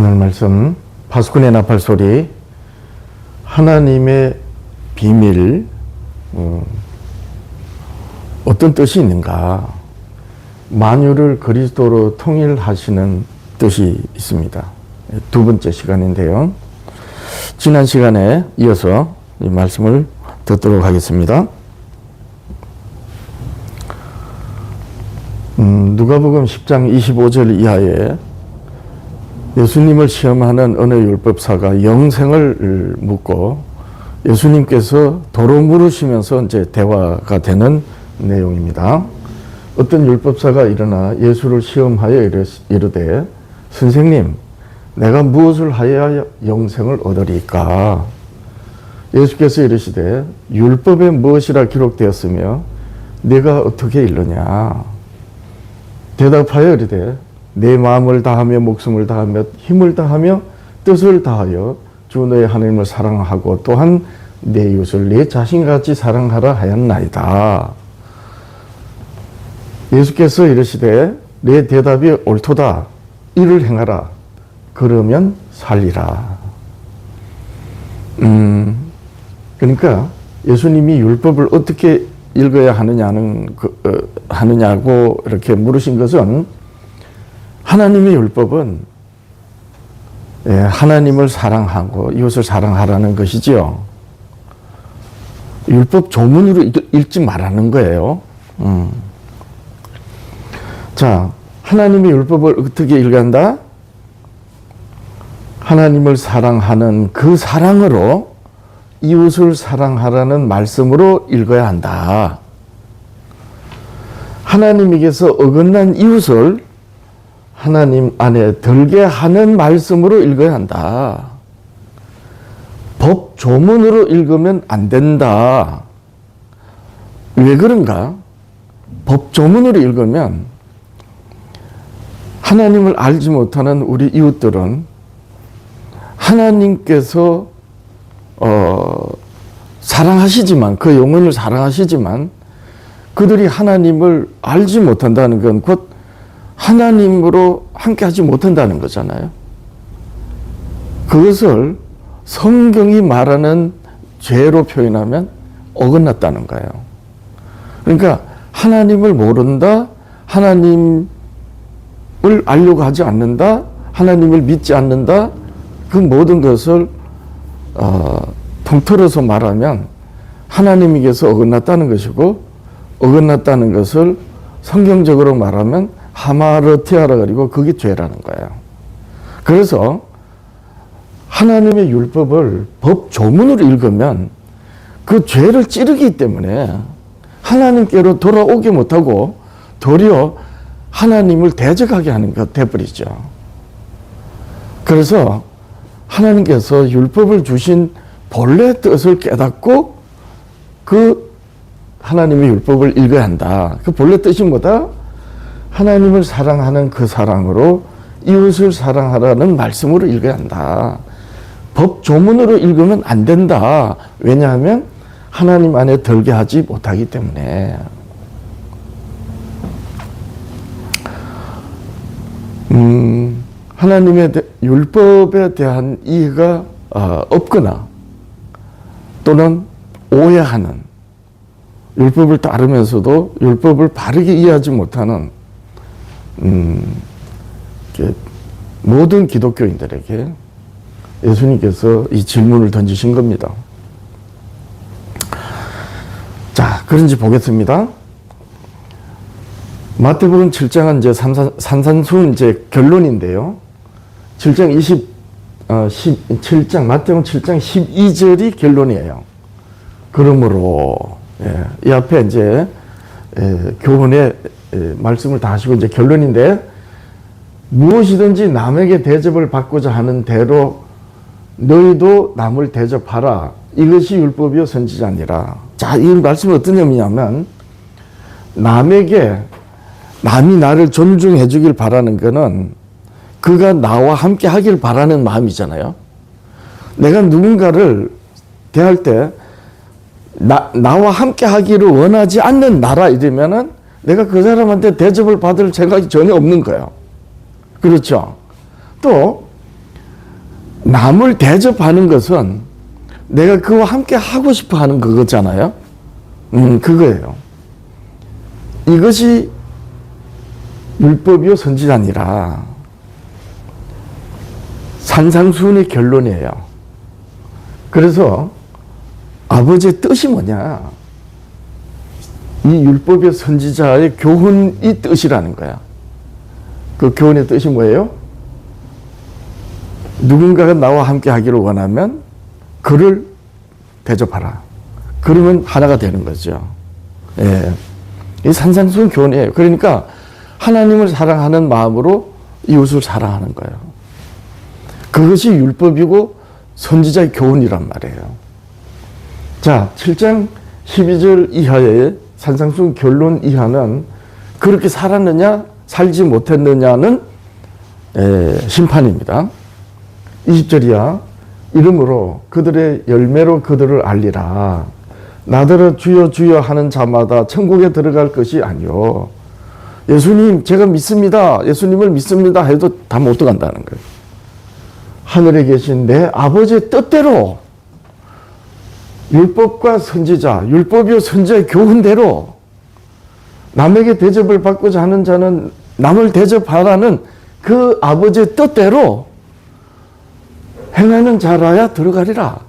오늘 말씀 파수꾼의 나팔소리, 하나님의 비밀, 어떤 뜻이 있는가? 만유를 그리스도로 통일하시는 뜻이 있습니다. 두 번째 시간인데요. 지난 시간에 이어서 이 말씀을 듣도록 하겠습니다. 누가복음 10장 25절 이하에 예수님을 시험하는 어느 율법사가 영생을 묻고 예수님께서 도로 물으시면서 이제 대화가 되는 내용입니다. 어떤 율법사가 일어나 예수를 시험하여 이르되, 선생님, 내가 무엇을 하여야 영생을 얻으리까? 예수께서 이르시되, 율법에 무엇이라 기록되었으며 네가 어떻게 읽느냐? 대답하여 이르되, 내 마음을 다하며 목숨을 다하며 힘을 다하며 뜻을 다하여 주 너의 하나님을 사랑하고 또한 내 이웃을 내 자신같이 사랑하라 하였나이다. 예수께서 이르시되, 내 대답이 옳도다. 이를 행하라. 그러면 살리라. 그러니까 예수님이 율법을 어떻게 읽어야 하느냐고 이렇게 물으신 것은, 하나님의 율법은 하나님을 사랑하고 이웃을 사랑하라는 것이지요. 율법 조문으로 읽지 말라는 거예요. 자, 하나님의 율법을 어떻게 읽어야 한다? 하나님을 사랑하는 그 사랑으로 이웃을 사랑하라는 말씀으로 읽어야 한다. 하나님에게서 어긋난 이웃을 하나님 안에 들게 하는 말씀으로 읽어야 한다. 법 조문으로 읽으면 안 된다. 왜 그런가? 법 조문으로 읽으면 하나님을 알지 못하는 우리 이웃들은 하나님께서 사랑하시지만, 그 영혼을 사랑하시지만 그들이 하나님을 알지 못한다는 건 곧 하나님으로 함께하지 못한다는 거잖아요. 그것을 성경이 말하는 죄로 표현하면 어긋났다는 거예요. 그러니까 하나님을 모른다, 하나님을 알려고 하지 않는다, 하나님을 믿지 않는다, 그 모든 것을 통틀어서 말하면 하나님에게서 어긋났다는 것이고, 어긋났다는 것을 성경적으로 말하면 하마르티아라 그리고 그게 죄라는 거예요. 그래서 하나님의 율법을 법 조문으로 읽으면 그 죄를 찌르기 때문에 하나님께로 돌아오게 못하고 도리어 하나님을 대적하게 하는 것 돼버리죠. 그래서 하나님께서 율법을 주신 본래 뜻을 깨닫고 그 하나님의 율법을 읽어야 한다. 그 본래 뜻이 뭐다? 하나님을 사랑하는 그 사랑으로 이웃을 사랑하라는 말씀으로 읽어야 한다. 법 조문으로 읽으면 안 된다. 왜냐하면 하나님 안에 들게 하지 못하기 때문에. 하나님의 율법에 대한 이해가 없거나 또는 오해하는, 율법을 따르면서도 율법을 바르게 이해하지 못하는 모든 기독교인들에게 예수님께서 이 질문을 던지신 겁니다. 자, 그런지 보겠습니다. 마태복음 7장은 이제 산산수훈 이제 결론인데요. 7장 마태복음 7장 12절이 결론이에요. 그러므로, 이 앞에 이제 교훈의 말씀을 다 하시고 이제 결론인데, 무엇이든지 남에게 대접을 받고자 하는 대로 너희도 남을 대접하라. 이것이 율법이요 선지자니라. 자, 이 말씀은 어떤 의미냐면, 남이 나를 존중해 주길 바라는 것은 그가 나와 함께 하길 바라는 마음이잖아요. 내가 누군가를 대할 때 나와 함께 하기를 원하지 않는 나라 이러면은 내가 그 사람한테 대접을 받을 생각이 전혀 없는 거예요. 그렇죠? 또 남을 대접하는 것은 내가 그와 함께 하고 싶어 하는 그거잖아요. 그거예요. 이것이 율법이요 선지자니라. 산상수훈의 결론이에요. 그래서 아버지의 뜻이 뭐냐? 이 율법의 선지자의 교훈이 뜻이라는 거야. 그 교훈의 뜻이 뭐예요? 누군가가 나와 함께 하기를 원하면 그를 대접하라. 그러면 하나가 되는 거죠. 예. 이 산상수훈 교훈이에요. 그러니까 하나님을 사랑하는 마음으로 이웃을 사랑하는 거예요. 그것이 율법이고 선지자의 교훈이란 말이에요. 자, 7장 12절 이하의 산상수훈 결론 이하는 그렇게 살았느냐 살지 못했느냐는 심판입니다. 20절 이하 이름으로 그들의 열매로 그들을 알리라. 나더러 주여 주여 하는 자마다 천국에 들어갈 것이 아니요. 예수님 제가 믿습니다. 예수님을 믿습니다 해도 다 못 들어간다는 거예요. 하늘에 계신 내 아버지의 뜻대로 율법과 선지자, 율법이요 선지자의 교훈대로 남에게 대접을 받고자 하는 자는 남을 대접하라는 그 아버지의 뜻대로 행하는 자라야 들어가리라.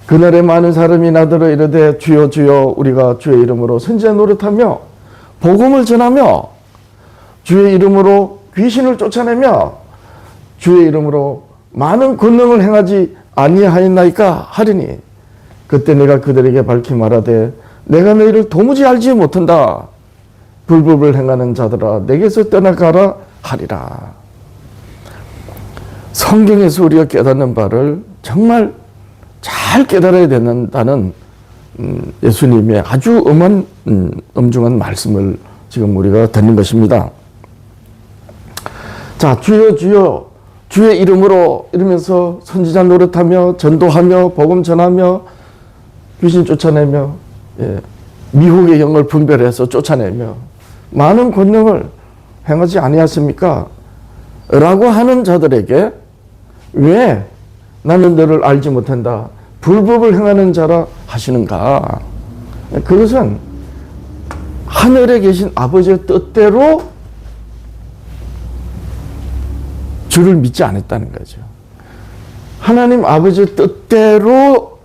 그날에 많은 사람이 나더러 이르되 주여 주여 우리가 주의 이름으로 선지자 노릇하며 복음을 전하며 주의 이름으로 귀신을 쫓아내며 주의 이름으로 많은 권능을 행하지 아니하였나이까 하리니 그때 내가 그들에게 밝히 말하되 내가 너희를 도무지 알지 못한다. 불법을 행하는 자들아 내게서 떠나가라 하리라. 성경에서 우리가 깨닫는 바를 정말 잘 깨달아야 된다는 예수님의 아주 엄중한 말씀을 지금 우리가 듣는 것입니다. 자, 주여 주여 주의 이름으로 이러면서 선지자 노릇하며 전도하며 복음 전하며 귀신 쫓아내며 미혹의 영을 분별해서 쫓아내며 많은 권능을 행하지 아니하십니까? 라고 하는 자들에게 왜 나는 너를 알지 못한다. 불법을 행하는 자라 하시는가? 그것은 하늘에 계신 아버지의 뜻대로 주를 믿지 않았다는 거죠. 하나님 아버지의 뜻대로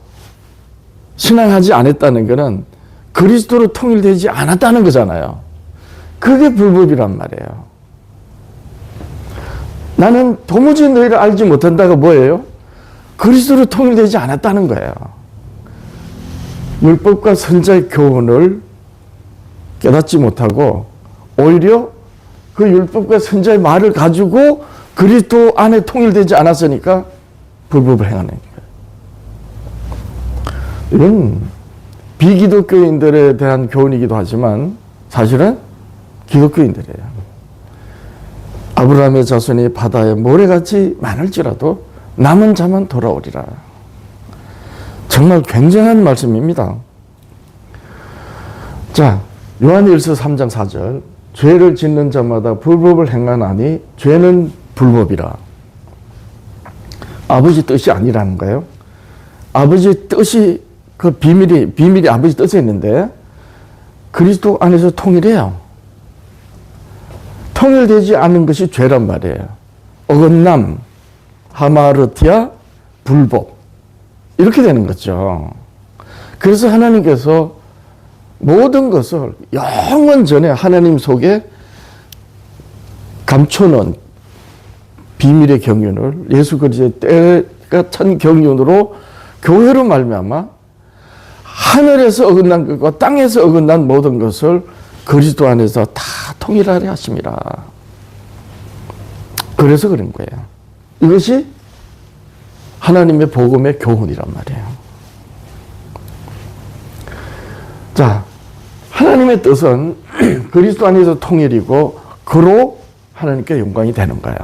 신앙하지 않았다는 것은 그리스도로 통일되지 않았다는 거잖아요. 그게 불법이란 말이에요. 나는 도무지 너희를 알지 못한다가 뭐예요? 그리스도로 통일되지 않았다는 거예요. 율법과 선지자의 교훈을 깨닫지 못하고 오히려 그 율법과 선지자의 말을 가지고 그리스도 안에 통일되지 않았으니까 불법을 행하는 거예요. 이건 비기독교인들에 대한 교훈이기도 하지만 사실은 기독교인들이에요. 아브라함의 자손이 바다에 모래같이 많을지라도 남은 자만 돌아오리라. 정말 굉장한 말씀입니다. 자, 요한일서 3장 4절 죄를 짓는 자마다 불법을 행하나니 죄는 불법이라. 아버지 뜻이 아니라는 거예요. 아버지 뜻이 그 비밀이 아버지 뜻에 있는데 그리스도 안에서 통일해요. 통일되지 않은 것이 죄란 말이에요. 어긋남, 하마르티아, 불법 이렇게 되는 거죠. 그래서 하나님께서 모든 것을 영원 전에 하나님 속에 감춰놓은 비밀의 경륜을 예수 그리스도의 때가 찬 경륜으로 교회로 말미암아 하늘에서 어긋난 것과 땅에서 어긋난 모든 것을 그리스도 안에서 다 통일하려 하심이라. 그래서 그런 거예요. 이것이 하나님의 복음의 교훈이란 말이에요. 자, 하나님의 뜻은 그리스도 안에서 통일이고 그로 하나님께 영광이 되는 거예요.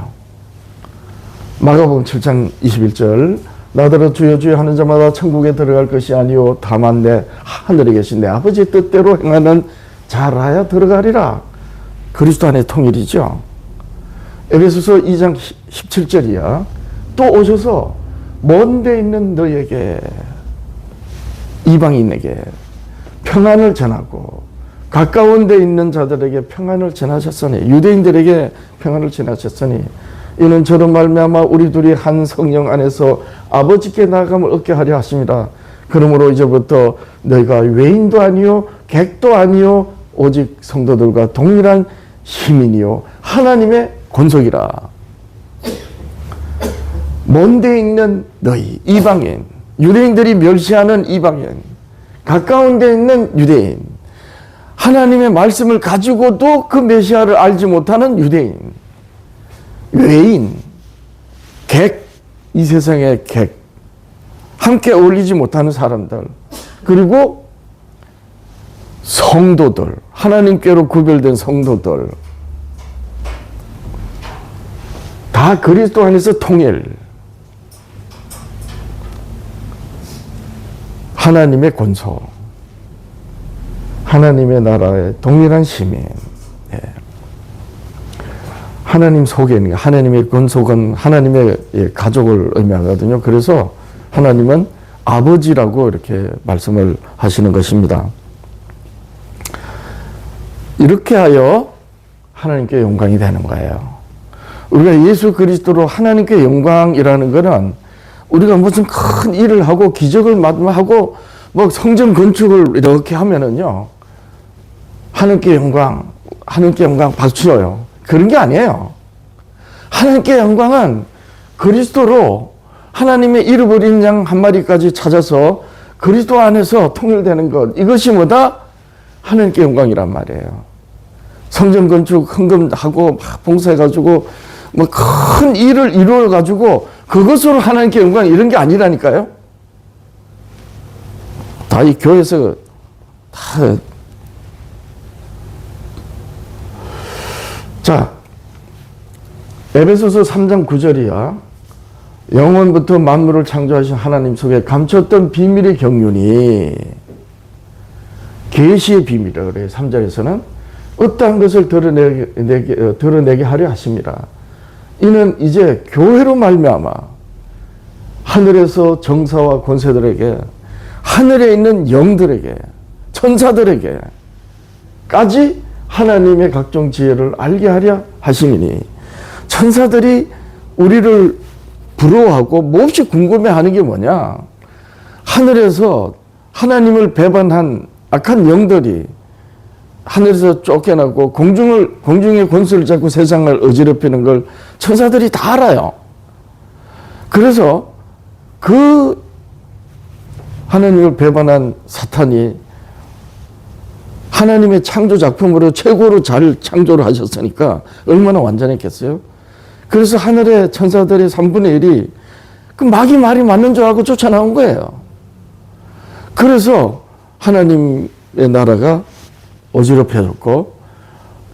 마가복음 7장 21절 나더러 주여 주여 하는 자마다 천국에 들어갈 것이 아니요 다만 내 하늘에 계신 내 아버지의 뜻대로 행하는 자라야 들어가리라. 그리스도 안에 통일이죠. 에베소서 2장 17절이야. 또 오셔서 먼데 있는 너에게, 이방인에게 평안을 전하고 가까운 데 있는 자들에게 평안을 전하셨으니, 유대인들에게 평안을 전하셨으니 이는 저로 말미암아 우리 둘이 한 성령 안에서 아버지께 나아감을 얻게 하려 하십니다. 그러므로 이제부터 너희가 외인도 아니요 객도 아니요 오직 성도들과 동일한 시민이요 하나님의 권속이라. 먼데 있는 너희, 이방인, 유대인들이 멸시하는 이방인, 가까운 데 있는 유대인, 하나님의 말씀을 가지고도 그 메시아를 알지 못하는 유대인, 외인, 객, 이 세상의 객, 함께 어울리지 못하는 사람들, 그리고 성도들, 하나님께로 구별된 성도들, 다 그리스도 안에서 통일, 하나님의 권소, 하나님의 나라의 동일한 시민. 예. 하나님 속에 있는, 하나님의 권속은 하나님의 가족을 의미하거든요. 그래서 하나님은 아버지라고 이렇게 말씀을 하시는 것입니다. 이렇게 하여 하나님께 영광이 되는 거예요. 우리가 예수 그리스도로 하나님께 영광이라는 것은 우리가 무슨 큰 일을 하고 기적을 하고 뭐 성전 건축을 이렇게 하면은요, 하나님께 영광 박수 쳐요. 그런 게 아니에요. 하나님께 영광은 그리스도로 하나님의 잃어버린 양 한 마리까지 찾아서 그리스도 안에서 통일되는 것, 이것이 뭐다? 하나님께 영광이란 말이에요. 성전 건축 헌금하고 막 봉사해가지고 뭐 큰 일을 이루어가지고 그것으로 하나님께 영광, 이런 게 아니라니까요. 다 이 교회에서 다. 자, 에베소서 3장 9절이야. 영원부터 만물을 창조하신 하나님 속에 감췄던 비밀의 경륜이, 계시의 비밀이라고 그래요. 3절에서는 어떠한 것을 드러내게 하려 하십니다. 이는 이제 교회로 말미암아 하늘에서 정사와 권세들에게, 하늘에 있는 영들에게, 천사들에게까지 하나님의 각종 지혜를 알게 하려 하심이니, 천사들이 우리를 부러워하고 몹시 궁금해하는 게 뭐냐? 하늘에서 하나님을 배반한 악한 영들이 하늘에서 쫓겨나고 공중의 권수를 잡고 세상을 어지럽히는 걸 천사들이 다 알아요. 그래서 그 하나님을 배반한 사탄이 하나님의 창조 작품으로 최고로 잘 창조를 하셨으니까 얼마나 완전했겠어요? 그래서 하늘의 천사들의 3분의 1이 그 마귀 말이 맞는 줄 알고 쫓아나온 거예요. 그래서 하나님의 나라가 어지럽혀졌고,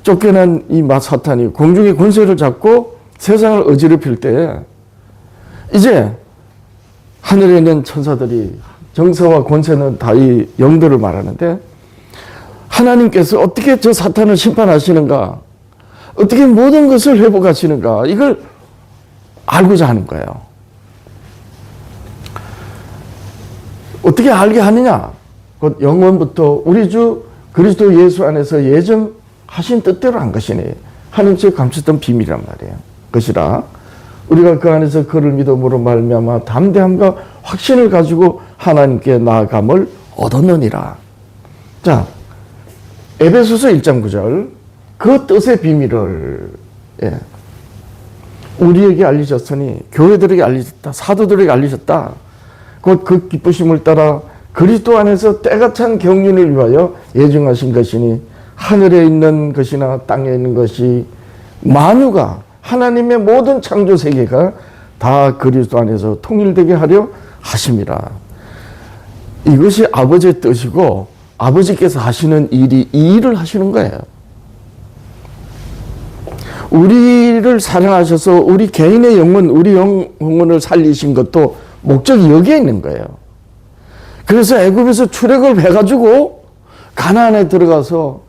쫓겨난 이 사탄이 공중의 권세를 잡고 세상을 어지럽힐 때, 이제 하늘에 있는 천사들이, 정사와 권세는 다 이 영들을 말하는데, 하나님께서 어떻게 저 사탄을 심판하시는가, 어떻게 모든 것을 회복하시는가, 이걸 알고자 하는 거예요. 어떻게 알게 하느냐? 곧 영원부터 우리 주 그리스도 예수 안에서 예정하신 뜻대로 한 것이니, 하나님께 감췄던 비밀이란 말이에요. 것이라 우리가 그 안에서 그를 믿음으로 말미암아 담대함과 확신을 가지고 하나님께 나아감을 얻었느니라. 자, 에베소서 1장 9절, 그 뜻의 비밀을 우리에게 알리셨으니, 교회들에게 알리셨다, 사도들에게 알리셨다. 곧 그 기쁘심을 따라 그리스도 안에서 때가 찬 경륜을 위하여 예정하신 것이니, 하늘에 있는 것이나 땅에 있는 것이 만유가, 하나님의 모든 창조 세계가 다 그리스도 안에서 통일되게 하려 하심이라. 이것이 아버지의 뜻이고, 아버지께서 하시는 일이 이 일을 하시는 거예요. 우리를 사랑하셔서 우리 개인의 영혼, 우리 영혼을 살리신 것도 목적이 여기에 있는 거예요. 그래서 애굽에서 출애굽을 해가지고 가나안에 들어가서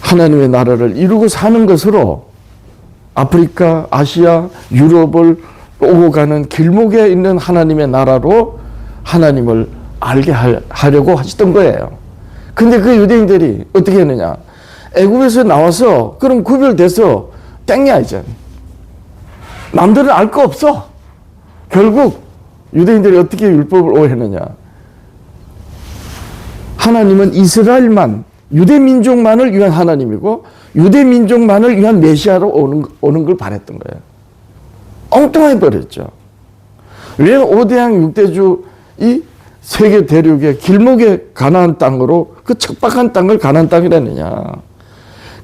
하나님의 나라를 이루고 사는 것으로 아프리카, 아시아, 유럽을 오고 가는 길목에 있는 하나님의 나라로 하나님을 알게 하려고 하셨던 거예요. 근데 그 유대인들이 어떻게 했느냐? 애굽에서 나와서 그럼 구별돼서 땡이야 이제. 남들은 알 거 없어. 결국 유대인들이 어떻게 율법을 오해했느냐? 하나님은 이스라엘만, 유대 민족만을 위한 하나님이고 유대 민족만을 위한 메시아로 오는 걸 바랬던 거예요. 엉뚱해 버렸죠. 왜 5대양 6대주 이 세계 대륙의 길목의 가나안 땅으로 그 척박한 땅을 가나안 땅이라느냐?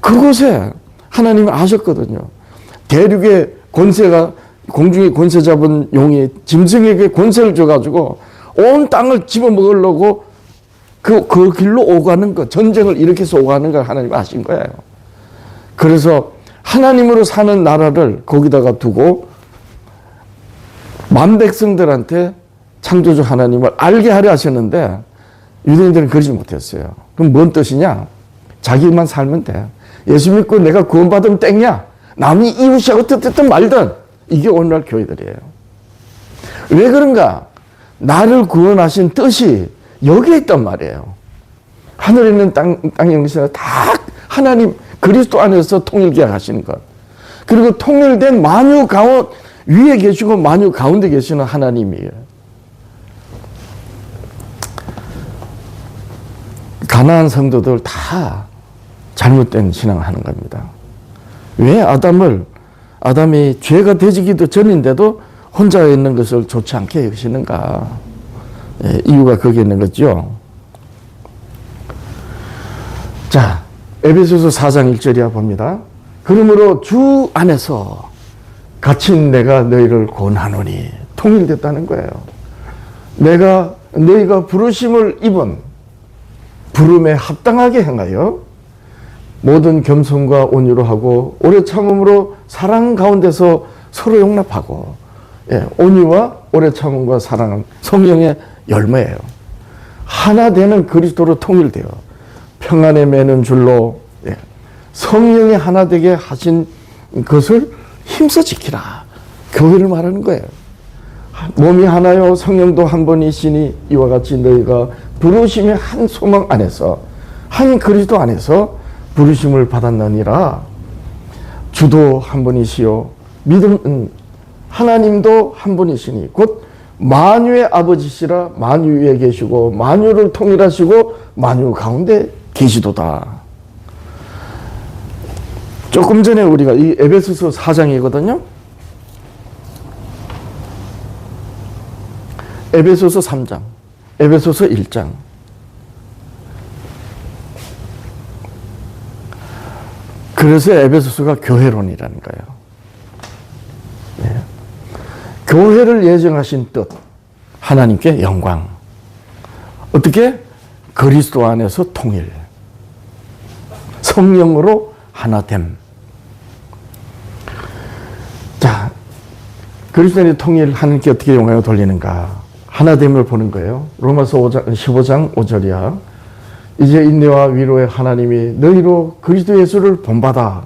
그곳에 하나님이 아셨거든요. 대륙의 권세가 공중에 권세 잡은 용이 짐승에게 권세를 줘가지고 온 땅을 집어먹으려고 그 길로 오가는 거, 전쟁을 일으켜서 오가는 걸 하나님이 아신 거예요. 그래서 하나님으로 사는 나라를 거기다가 두고 만 백성들한테 창조주 하나님을 알게 하려 하셨는데 유대인들은 그러지 못했어요. 그럼 뭔 뜻이냐? 자기만 살면 돼. 예수 믿고 내가 구원받으면 땡이야. 남이 이웃이 어떻든 말든. 이게 오늘날 교회들이에요. 왜 그런가? 나를 구원하신 뜻이 여기에 있단 말이에요. 하늘에 있는 땅의 영생을 다 하나님 그리스도 안에서 통일계약하시는 것. 그리고 통일된 만유 가운데 위에 계시고 만유 가운데 계시는 하나님이에요. 가나안 성도들 다 잘못된 신앙을 하는 겁니다. 왜 아담이 죄가 되지기도 전인데도 혼자 있는 것을 좋지 않게 여기시는가? 예, 이유가 거기에 있는 거죠. 자, 에베소서 4장 1절이야 봅니다. 그러므로 주 안에서 갇힌 내가 너희를 권하노니 통일됐다는 거예요. 너희가 부르심을 입은 부름에 합당하게 행하여 모든 겸손과 온유로 하고 오래 참음으로 사랑 가운데서 서로 용납하고, 예, 온유와 오래 참음과 사랑은 성령의 열매예요. 하나 되는 그리스도로 통일되어 평안에 매는 줄로, 예, 성령이 하나 되게 하신 것을 힘써 지키라. 교회를 말하는 거예요. 몸이 하나요 성령도 한 분이시니 이와 같이 너희가 부르심의 한 소망 안에서 한 그리스도 안에서 부르심을 받았느니라. 주도 한 분이시요 하나님도 한 분이시니 곧 만유의 아버지시라. 만유 위에 계시고 만유를 통일하시고 만유 가운데 계시도다. 조금 전에 우리가 이 에베소서 4장이거든요. 에베소서 3장, 에베소서 1장. 그래서 에베소서가 교회론이라는 거예요. 네. 교회를 예정하신 뜻, 하나님께 영광. 어떻게? 그리스도 안에서 통일. 성령으로 하나됨. 자, 그리스도의 통일 하나님께 어떻게 영광을 돌리는가? 하나됨을 보는 거예요. 로마서 15장 5절이야. 이제 인내와 위로의 하나님이 너희로 그리스도 예수를 본받아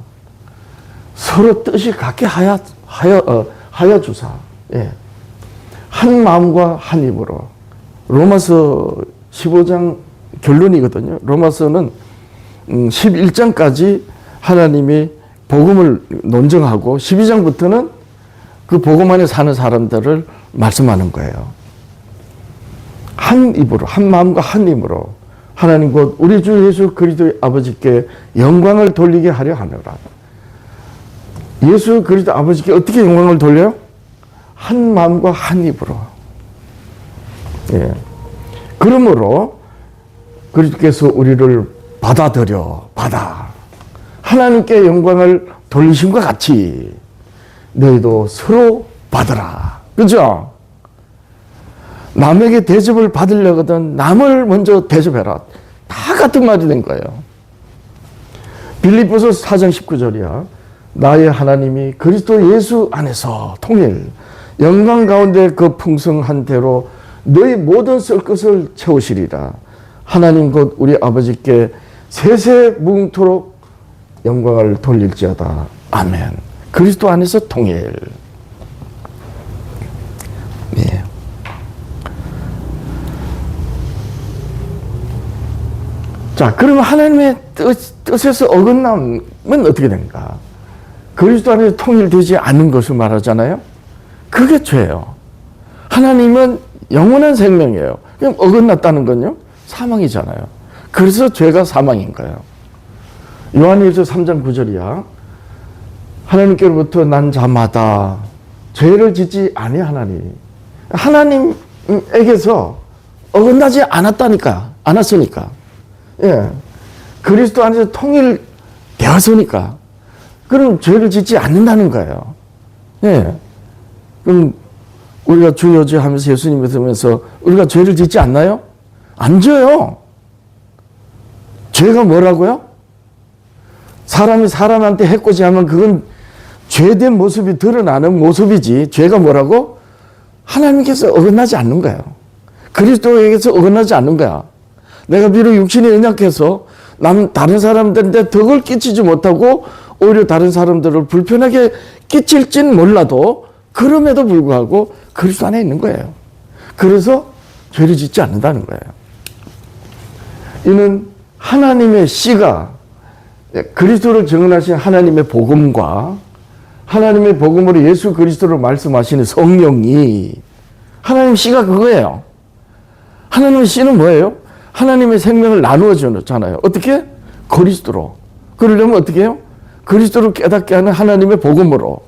서로 뜻이 같게 하여 주사. 예. 한 마음과 한 입으로. 로마서 15장 결론이거든요. 로마서는 11장까지 하나님이 복음을 논증하고 12장부터는 그 복음 안에 사는 사람들을 말씀하는 거예요. 한 입으로, 한 마음과 한 입으로 하나님 곧 우리 주 예수 그리스도의 아버지께 영광을 돌리게 하려 하노라. 예수 그리스도 아버지께 어떻게 영광을 돌려요? 한 마음과 한 입으로. 예. 그러므로 그리스도께서 우리를 받아 하나님께 영광을 돌리심과 같이 너희도 서로 받으라. 그죠? 남에게 대접을 받으려거든 남을 먼저 대접해라. 다 같은 말이 된 거예요. 빌립보서 4장 19절이야. 나의 하나님이 그리스도 예수 안에서 통일, 영광 가운데 그 풍성한 대로 너희 모든 쓸 것을 채우시리라. 하나님 곧 우리 아버지께 세세 무궁토록 영광을 돌릴지어다. 아멘. 그리스도 안에서 통일. 자, 그러면 하나님의 뜻에서 어긋나면 어떻게 되는가? 그리스도 안에서 통일되지 않는 것을 말하잖아요. 그게 죄예요. 하나님은 영원한 생명이에요. 그럼 어긋났다는 건요? 사망이잖아요. 그래서 죄가 사망인 거예요. 요한일서 3장 9절이야. 하나님께로부터 난 자마다 죄를 짓지 아니하나니. 하나님에게서 어긋나지 않았으니까. 예. 그리스도 안에서 통일되었으니까. 그럼 죄를 짓지 않는다는 거예요. 예. 그럼 우리가 주 여주 하면서 예수님 믿으면서 우리가 죄를 짓지 않나요? 안 져요. 죄가 뭐라고요? 사람이 사람한테 해코지하면 그건 죄된 모습이 드러나는 모습이지. 죄가 뭐라고? 하나님께서 어긋나지 않는 거예요. 그리스도에게서 어긋나지 않는 거야. 내가 비록 육신이 연약해서 다른 사람들한테 덕을 끼치지 못하고 오히려 다른 사람들을 불편하게 끼칠진 몰라도 그럼에도 불구하고 그리스도 안에 있는 거예요. 그래서 죄를 짓지 않는다는 거예요. 이는 하나님의 씨가 그리스도를 증언하신 하나님의 복음과 하나님의 복음으로 예수 그리스도를 말씀하시는 성령이 하나님 씨가 그거예요. 하나님의 씨는 뭐예요? 하나님의 생명을 나누어 주잖아요. 어떻게? 그리스도로. 그러려면 어떻게 해요? 그리스도를 깨닫게 하는 하나님의 복음으로.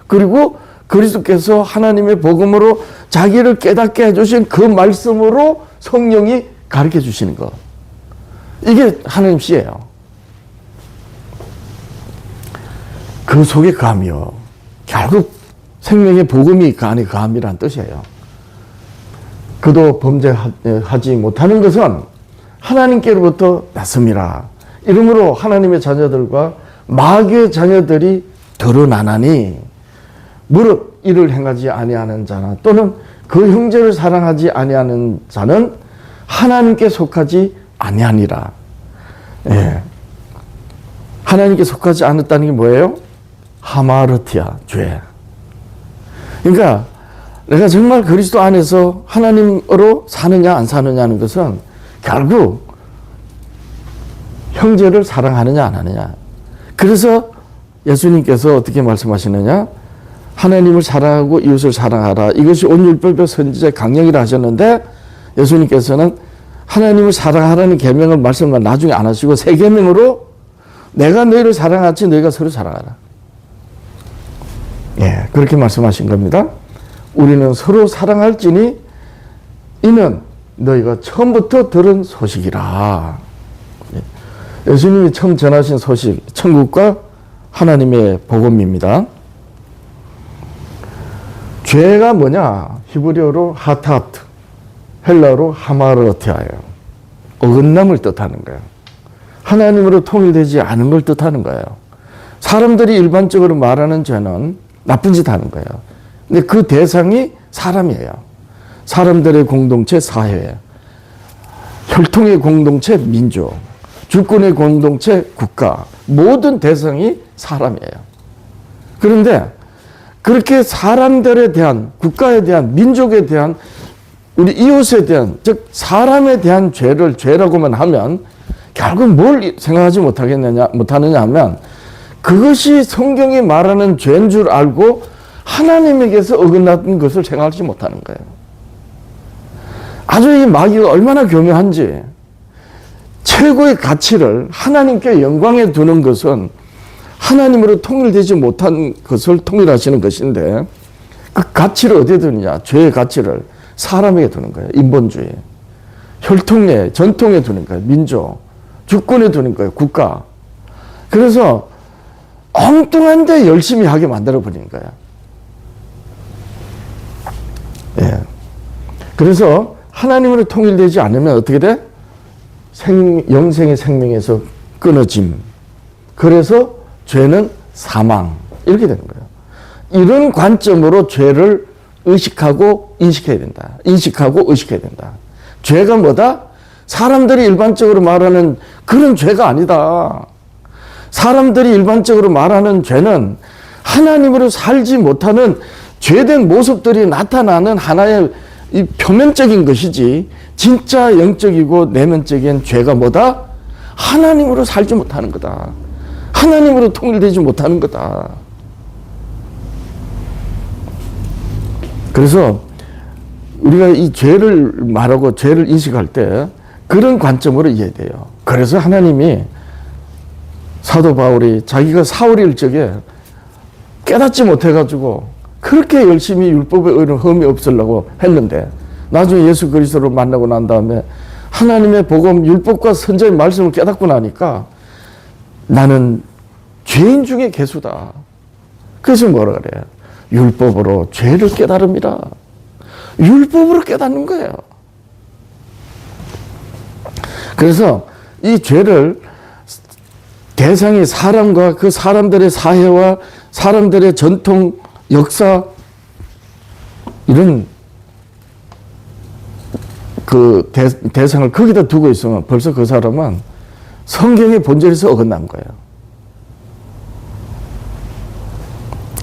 그리고 그리스도께서 하나님의 복음으로 자기를 깨닫게 해주신 그 말씀으로 성령이 가르쳐 주시는 것. 이게 하나님 씨예요. 그 속에 감이요. 결국 생명의 복음이 그 안에 감이란 뜻이에요. 그도 범죄하지 못하는 것은 하나님께로부터 났음이라. 이러므로 하나님의 자녀들과 마귀의 자녀들이 드러나나니 무릇 이를 행하지 아니하는 자나 또는 그 형제를 사랑하지 아니하는 자는 하나님께 속하지 아니하니라. 예. 하나님께 속하지 않았다는 게 뭐예요? 하마르티아, 죄. 그러니까 내가 정말 그리스도 안에서 하나님으로 사느냐 안 사느냐는 것은 결국 형제를 사랑하느냐 안 하느냐. 그래서 예수님께서 어떻게 말씀하시느냐? 하나님을 사랑하고 이웃을 사랑하라. 이것이 온 율법의 선지자의 강령이라 하셨는데 예수님께서는 하나님을 사랑하라는 계명을 말씀을 나중에 안 하시고 새 계명으로 내가 너희를 사랑하지 너희가 서로 사랑하라. 예, 그렇게 말씀하신 겁니다. 우리는 서로 사랑할지니 이는 너희가 처음부터 들은 소식이라. 예수님이 처음 전하신 소식, 천국과 하나님의 복음입니다. 죄가 뭐냐? 히브리어로 하타트, 헬라어로 하마르티아예요. 어긋남을 뜻하는 거예요. 하나님으로 통일되지 않은 걸 뜻하는 거예요. 사람들이 일반적으로 말하는 죄는 나쁜 짓 하는 거예요. 근데 그 대상이 사람이에요. 사람들의 공동체 사회, 혈통의 공동체 민족, 주권의 공동체 국가, 모든 대상이 사람이에요. 그런데 그렇게 사람들에 대한, 국가에 대한, 민족에 대한, 우리 이웃에 대한, 즉 사람에 대한 죄를 죄라고만 하면 결국 뭘 생각하지 못하느냐 하면 그것이 성경이 말하는 죄인 줄 알고 하나님에게서 어긋난 것을 생각하지 못하는 거예요. 아주 이 마귀가 얼마나 교묘한지, 최고의 가치를 하나님께 영광에 두는 것은 하나님으로 통일되지 못한 것을 통일하시는 것인데 그 가치를 어디에 두느냐? 죄의 가치를 사람에게 두는 거예요. 인본주의. 혈통에, 전통에 두는 거예요. 민족. 주권에 두는 거예요. 국가. 그래서 엉뚱한데 열심히 하게 만들어버리는 거예요. 예. 그래서 하나님으로 통일되지 않으면 어떻게 돼? 영생의 생명에서 끊어짐. 그래서 죄는 사망. 이렇게 되는 거예요. 이런 관점으로 죄를 의식하고 인식해야 된다. 인식하고 의식해야 된다. 죄가 뭐다? 사람들이 일반적으로 말하는 그런 죄가 아니다. 사람들이 일반적으로 말하는 죄는 하나님으로 살지 못하는 죄된 모습들이 나타나는 하나의 이 표면적인 것이지 진짜 영적이고 내면적인 죄가 뭐다? 하나님으로 살지 못하는 거다. 하나님으로 통일되지 못하는 거다. 그래서 우리가 이 죄를 말하고 죄를 인식할 때 그런 관점으로 이해돼요. 그래서 하나님이 사도 바울이 자기가 사울일 적에 깨닫지 못해가지고 그렇게 열심히 율법에 의는 흠이 없으려고 했는데 나중에 예수 그리스도를 만나고 난 다음에 하나님의 복음, 율법과 선지자의 말씀을 깨닫고 나니까 나는 죄인 중에 괴수다. 그래서 뭐라 그래요? 율법으로 죄를 깨달음이라. 율법으로 깨닫는 거예요. 그래서 이 죄를 대상이 사람과 그 사람들의 사회와 사람들의 전통, 역사 이런 그 대상을 거기다 두고 있으면 벌써 그 사람은 성경의 본질에서 어긋난 거예요.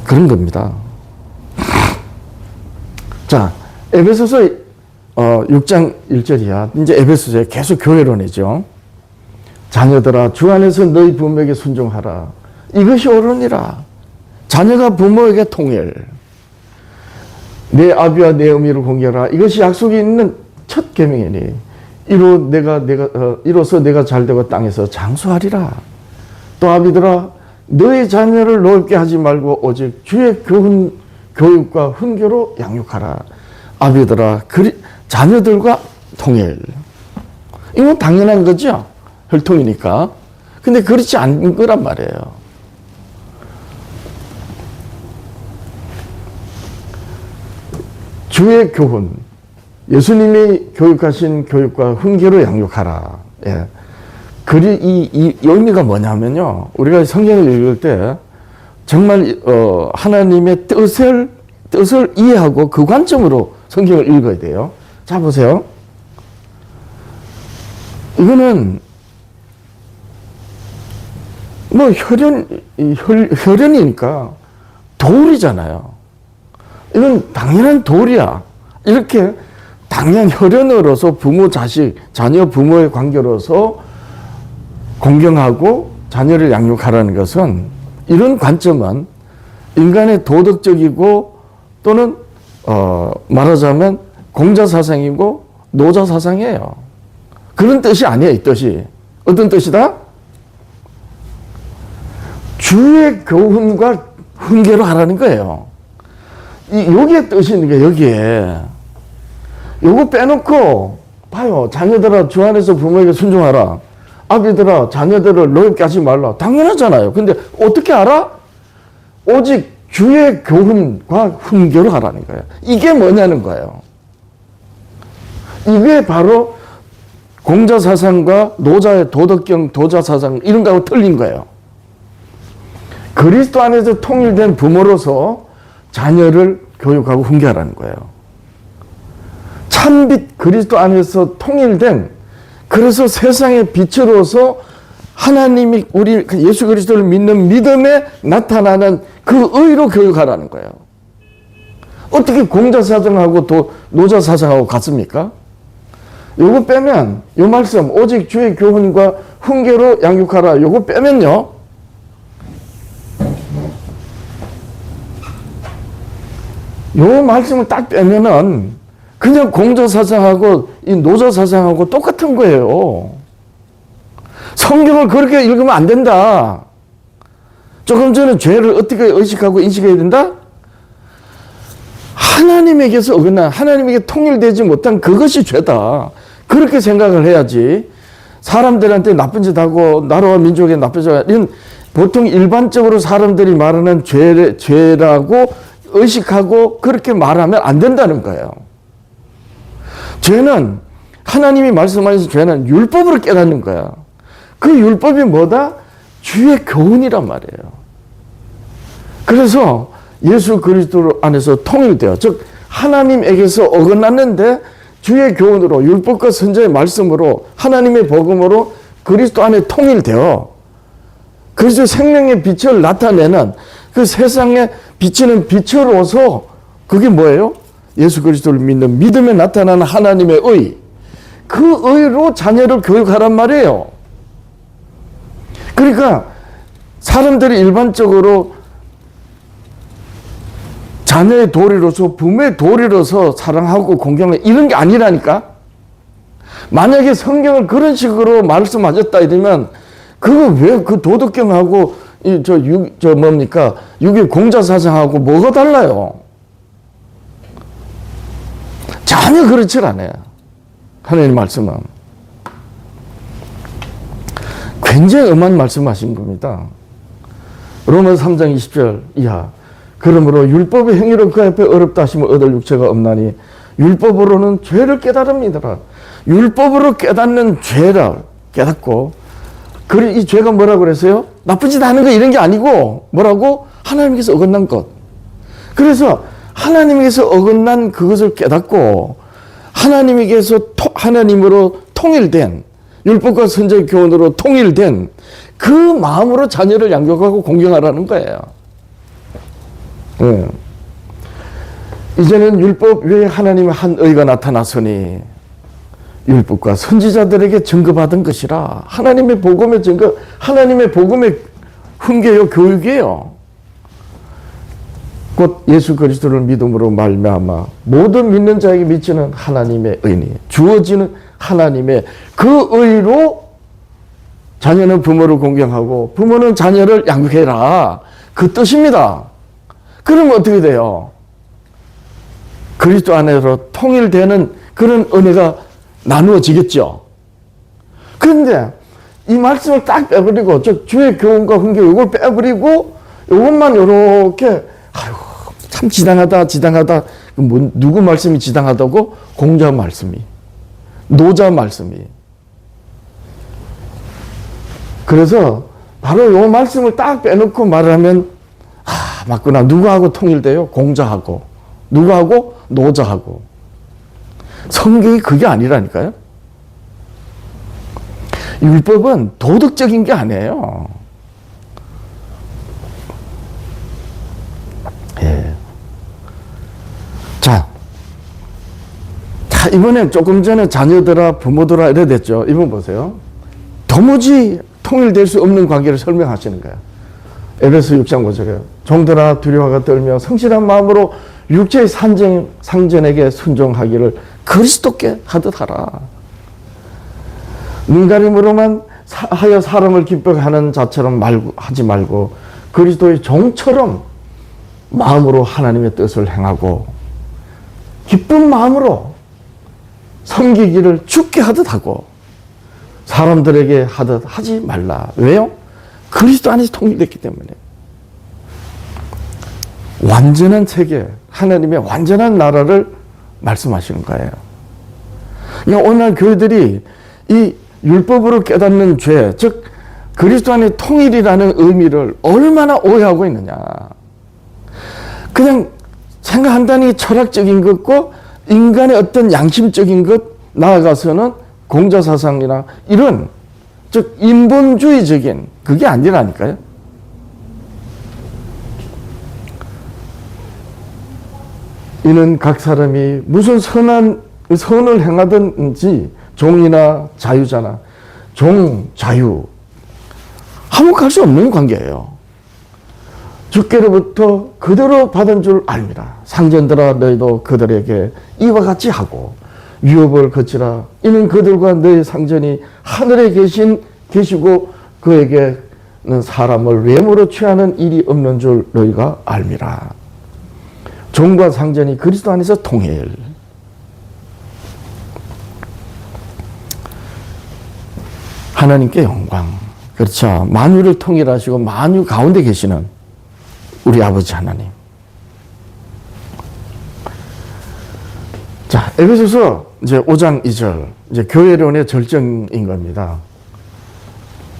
그런 겁니다. 자, 에베소서 6장 1절이야. 이제 에베소서에 계속 교회론이죠. 자녀들아 주 안에서 너희 부모에게 순종하라. 이것이 옳으니라. 자녀가 부모에게 통일. 내 아비와 내 어미를 공경하라. 이것이 약속이 있는 첫 계명이니 이로써 내가 잘되고 땅에서 장수하리라. 또 아비들아 너희 자녀를 노엽게 하지 말고 오직 주의 교육과 훈계로 양육하라. 아비들아 자녀들과 통일. 이건 당연한 거죠. 혈통이니까. 근데 그렇지 않은 거란 말이에요. 주의 교훈, 예수님이 교육하신 교육과 훈계로 양육하라. 예. 이 의미가 뭐냐면요. 우리가 성경을 읽을 때 정말 하나님의 뜻을 이해하고 그 관점으로 성경을 읽어야 돼요. 자, 보세요. 이거는 뭐 혈연이니까 도리잖아요. 이건 당연한 도리야. 이렇게 당연한 혈연으로서 부모, 자식, 자녀, 부모의 관계로서 공경하고 자녀를 양육하라는 것은 이런 관점은 인간의 도덕적이고 또는 말하자면 공자사상이고 노자사상이에요. 그런 뜻이 아니에요. 이 뜻이. 어떤 뜻이다? 주의 교훈과 훈계로 하라는 거예요. 여기에 뜻이 있는 게 여기에. 요거 빼놓고 봐요. 자녀들아 주 안에서 부모에게 순종하라. 아비들아 자녀들을 노엽게 하지 말라. 당연하잖아요. 근데 어떻게 알아? 오직 주의 교훈과 훈계로 하라는 거예요. 이게 뭐냐는 거예요. 이게 바로 공자사상과 노자의 도덕경, 도자사상 이런 거하고 틀린 거예요. 그리스도 안에서 통일된 부모로서 자녀를 교육하고 훈계하라는 거예요. 참빛 그리스도 안에서 통일된, 그래서 세상의 빛으로서 하나님이 우리 예수 그리스도를 믿는 믿음에 나타나는 그 의로 교육하라는 거예요. 어떻게 공자사상하고 노자사상하고 같습니까? 요거 빼면, 요 말씀 오직 주의 교훈과 훈계로 양육하라, 요거 빼면요, 요 말씀을 딱 빼면은 그냥 공자사상하고 이 노자사상하고 똑같은 거예요. 성경을 그렇게 읽으면 안 된다. 조금 전에 죄를 어떻게 의식하고 인식해야 된다? 하나님에게서 어긋난, 하나님에게 통일되지 못한 그것이 죄다. 그렇게 생각을 해야지. 사람들한테 나쁜 짓 하고 나라와 민족에 나쁜 짓 하고, 이런 보통 일반적으로 사람들이 말하는 죄라고 의식하고 그렇게 말하면 안 된다는 거예요. 죄는, 하나님이 말씀하신 죄는 율법으로 깨닫는 거야. 그 율법이 뭐다? 주의 교훈이란 말이에요. 그래서 예수 그리스도 안에서 통일돼요. 즉 하나님에게서 어긋났는데 주의 교훈으로, 율법과 선지자의 말씀으로, 하나님의 복음으로 그리스도 안에 통일되어 그리스도 생명의 빛을 나타내는 그 세상에 비치는 빛으로서, 그게 뭐예요? 예수 그리스도를 믿는 믿음에 나타나는 하나님의 의, 그 의로 자녀를 교육하란 말이에요. 그러니까 사람들이 일반적으로 자녀의 도리로서, 부모의 도리로서 사랑하고 공경해, 이런 게 아니라니까. 만약에 성경을 그런 식으로 말씀하셨다 이러면 그거 왜 그 도덕경하고 뭡니까? 육의 공자사상하고 뭐가 달라요? 전혀 그렇지 않아요. 하나님 말씀은 굉장히 엄한 말씀하신 겁니다. 로마서 3장 20절 이하. 그러므로 율법의 행위로 그 앞에 어렵다 하시면 얻을 육체가 없나니 율법으로는 죄를 깨달음이더라. 율법으로 깨닫는 죄를 깨닫고, 이 죄가 뭐라고 그랬어요? 나쁘지도 않은 거 이런 게 아니고 뭐라고? 하나님께서 어긋난 것. 그래서 하나님께서 어긋난 그것을 깨닫고 하나님으로 통일된, 율법과 선지의 교훈으로 통일된 그 마음으로 자녀를 양육하고 공경하라는 거예요. 네. 이제는 율법 외에 하나님의 한 의가 나타났으니 율법과 선지자들에게 증거받은 것이라. 하나님의 복음의 증거, 하나님의 복음의 훈계요, 교육이에요. 곧 예수 그리스도를 믿음으로 말미암아 모든 믿는 자에게 미치는 하나님의 의니, 주어지는 하나님의 그 의로 자녀는 부모를 공경하고 부모는 자녀를 양육해라. 그 뜻입니다. 그러면 어떻게 돼요? 그리스도 안에서 통일되는 그런 은혜가 나누어지겠죠. 그런데 이 말씀을 딱 빼버리고, 주의 교훈과 훈계 이걸 빼버리고 이것만 이렇게, 아이고 참 지당하다. 누구 말씀이 지당하다고? 공자 말씀이, 노자 말씀이. 그래서 바로 이 말씀을 딱 빼놓고 말을 하면, 맞구나. 누구하고 통일돼요? 공자하고. 누구하고? 노자하고. 성경이 그게 아니라니까요. 율법은 도덕적인 게 아니에요. 예. 자, 이번엔 조금 전에 자녀들아, 부모들아 이래 됐죠. 이번 보세요. 도무지 통일될 수 없는 관계를 설명하시는 거예요. 에베소 6장 5절에 종들아 두려워가 떨며 성실한 마음으로 육체의 상전에게 순종하기를 그리스도께 하듯 하라. 눈가림으로만 하여 사람을 기쁘게 하는 자처럼 하지 말고 그리스도의 종처럼 마음으로 하나님의 뜻을 행하고 기쁜 마음으로 섬기기를 주께 하듯 하고 사람들에게 하듯 하지 말라. 왜요? 그리스도 안에서 통일됐기 때문에. 완전한 세계, 하나님의 완전한 나라를 말씀하시는 거예요. 그러니까 오늘 교회들이 이 율법으로 깨닫는 죄, 즉 그리스도 안의 통일이라는 의미를 얼마나 오해하고 있느냐. 그냥 생각한다니 철학적인 것과 인간의 어떤 양심적인 것, 나아가서는 공자사상이나 이런, 즉 인본주의적인 그게 아니라니까요. 이는 각 사람이 무슨 선을 행하든지 종이나 자유자나 종, 자유 화목할 수 없는 관계예요. 주께로부터 그대로 받은 줄 압니다. 상전들아 너희도 그들에게 이와 같이 하고 유업을 거치라. 이는 그들과 너희 상전이 하늘에 계시고 그에게는 사람을 외모로 취하는 일이 없는 줄 너희가 알미라. 종과 상전이 그리스도 안에서 통일. 하나님께 영광. 그렇죠. 만유를 통일하시고 만유 가운데 계시는 우리 아버지 하나님. 자, 에베소서 이제 5장 2절. 이제 교회론의 절정인 겁니다.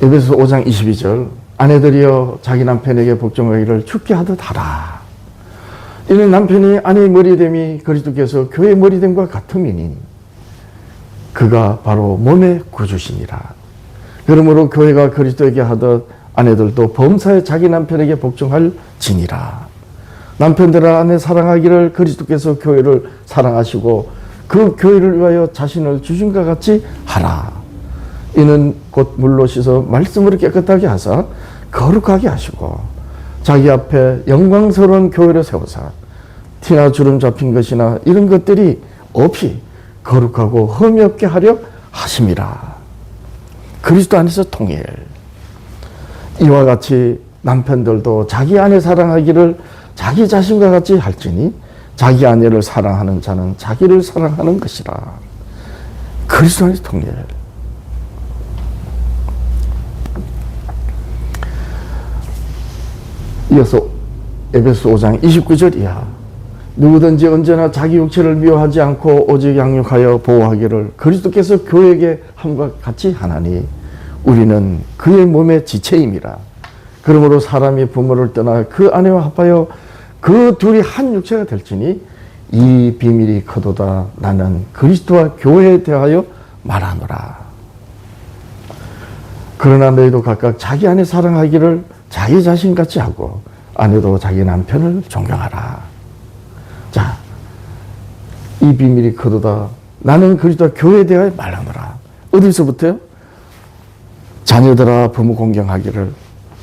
에베소서 5장 22절. 아내들이여 자기 남편에게 복종하기를 주께 하듯 하라. 이는 남편이 아내의 머리됨이 그리스도께서 교회의 머리됨과 같음이니 그가 바로 몸의 구주시니라. 그러므로 교회가 그리스도에게 하듯 아내들도 범사에 자기 남편에게 복종할지니라. 남편들아 아내 사랑하기를 그리스도께서 교회를 사랑하시고 그 교회를 위하여 자신을 주신 것 같이 하라. 이는 곧 물로 씻어 말씀으로 깨끗하게 하사 거룩하게 하시고 자기 앞에 영광스러운 교회를 세우사 티나 주름 잡힌 것이나 이런 것들이 없이 거룩하고 흠이 없게 하려 하심이라. 그리스도 안에서 통일. 이와 같이 남편들도 자기 아내 사랑하기를 자기 자신과 같이 할지니 자기 아내를 사랑하는 자는 자기를 사랑하는 것이라. 그리스도 안에서 통일. 이어서 에베소 5장 29절 이하. 누구든지 언제나 자기 육체를 미워하지 않고 오직 양육하여 보호하기를 그리스도께서 교회에게 함과 같이 하나니 우리는 그의 몸의 지체임이라. 그러므로 사람이 부모를 떠나 그 아내와 합하여 그 둘이 한 육체가 될지니 이 비밀이 크도다. 나는 그리스도와 교회에 대하여 말하노라. 그러나 너희도 각각 자기 아내 사랑하기를 자기 자신같이 하고 아내도 자기 남편을 존경하라. 자, 이 비밀이 크도다. 나는 그리스도와 교회에 대하여 말하노라. 어디서부터요? 자녀들아 부모 공경하기를,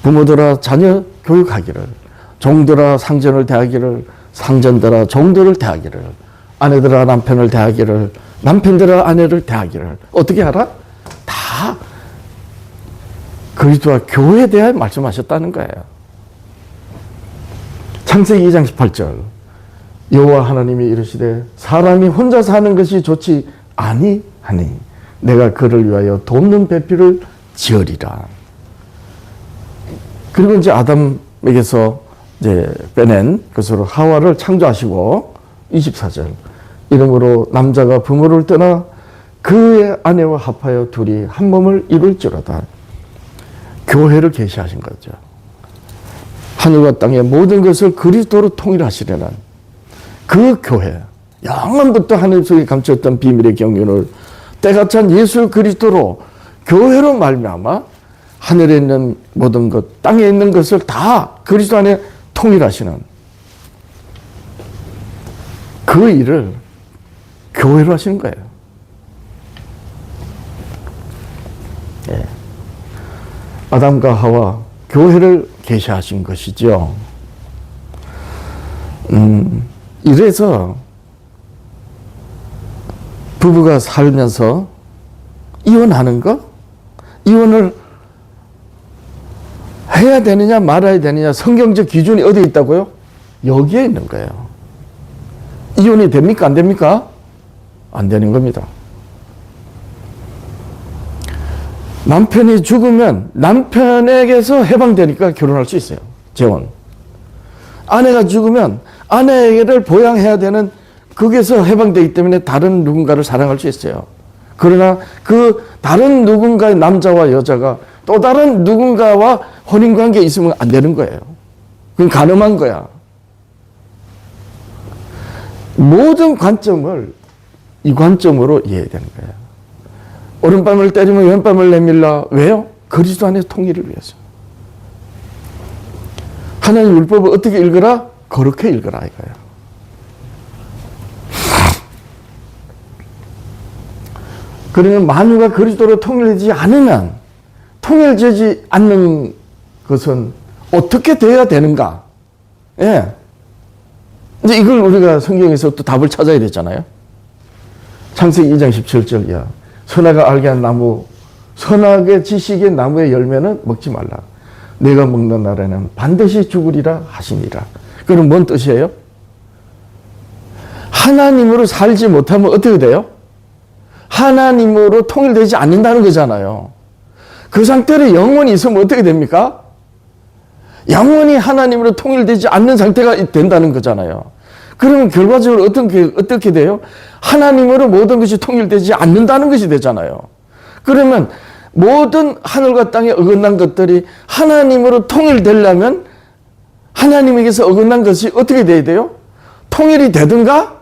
부모들아 자녀 교육하기를, 종들아 상전을 대하기를, 상전들아 종들을 대하기를, 아내들아 남편을 대하기를, 남편들아 아내를 대하기를. 어떻게 하라? 다 그리스도와 교회에 대하여 말씀하셨다는 거예요. 창세기 2장 18절. 여호와 하나님이 이르시되 사람이 혼자 사는 것이 좋지 아니하니 내가 그를 위하여 돕는 배필을 지으리라. 그리고 이제 아담에게서 이제 빼낸 것으로 하와를 창조하시고 24절. 이러므로 남자가 부모를 떠나 그의 아내와 합하여 둘이 한 몸을 이룰지로다. 교회를 계시하신 거죠. 하늘과 땅의 모든 것을 그리스도로 통일하시려는 그 교회, 영원부터 하늘 속에 감췄던 비밀의 경륜을 때가 찬 예수 그리스도로 교회로 말미암아 하늘에 있는 모든 것, 땅에 있는 것을 다 그리스도 안에 통일하시는 그 일을 교회로 하시는 거예요. 예. 아담과 하와 교회를 계시하신 것이죠. 이래서 부부가 살면서 이혼하는 거? 이혼을 해야 되느냐 말아야 되느냐 성경적 기준이 어디에 있다고요? 여기에 있는 거예요. 이혼이 됩니까? 안 됩니까? 안 되는 겁니다. 남편이 죽으면 남편에게서 해방되니까 결혼할 수 있어요. 재혼. 아내가 죽으면 아내를 보양해야 되는 거기에서 해방되기 때문에 다른 누군가를 사랑할 수 있어요. 그러나 그 다른 누군가의 남자와 여자가 또 다른 누군가와 혼인관계에 있으면 안 되는 거예요. 그건 간음한 거야. 모든 관점을 이 관점으로 이해되는 거예요. 오른밤을 때리면 왼밤을 내밀라. 왜요? 그리스도 안에 통일을 위해서. 하나님 율법을 어떻게 읽으라? 거룩히 읽으라 이거예요. 그러면 만유가 그리스도로 통일되지 않으면 통일되지 않는 것은 어떻게 되어야 되는가? 예. 이제 이걸 우리가 성경에서 또 답을 찾아야 되잖아요. 창세기 2장 17절이야. 선악을 알게 한 나무, 선악의 지식의 나무의 열매는 먹지 말라. 내가 먹는 날에는 반드시 죽으리라 하시니라. 그럼 뭔 뜻이에요? 하나님으로 살지 못하면 어떻게 돼요? 하나님으로 통일되지 않는다는 거잖아요. 그 상태로 영원히 있으면 어떻게 됩니까? 영원히 하나님으로 통일되지 않는 상태가 된다는 거잖아요. 그러면 결과적으로 어떻게 돼요? 하나님으로 모든 것이 통일되지 않는다는 것이 되잖아요. 그러면 모든 하늘과 땅에 어긋난 것들이 하나님으로 통일되려면 하나님에게서 어긋난 것이 어떻게 돼야 돼요? 통일이 되든가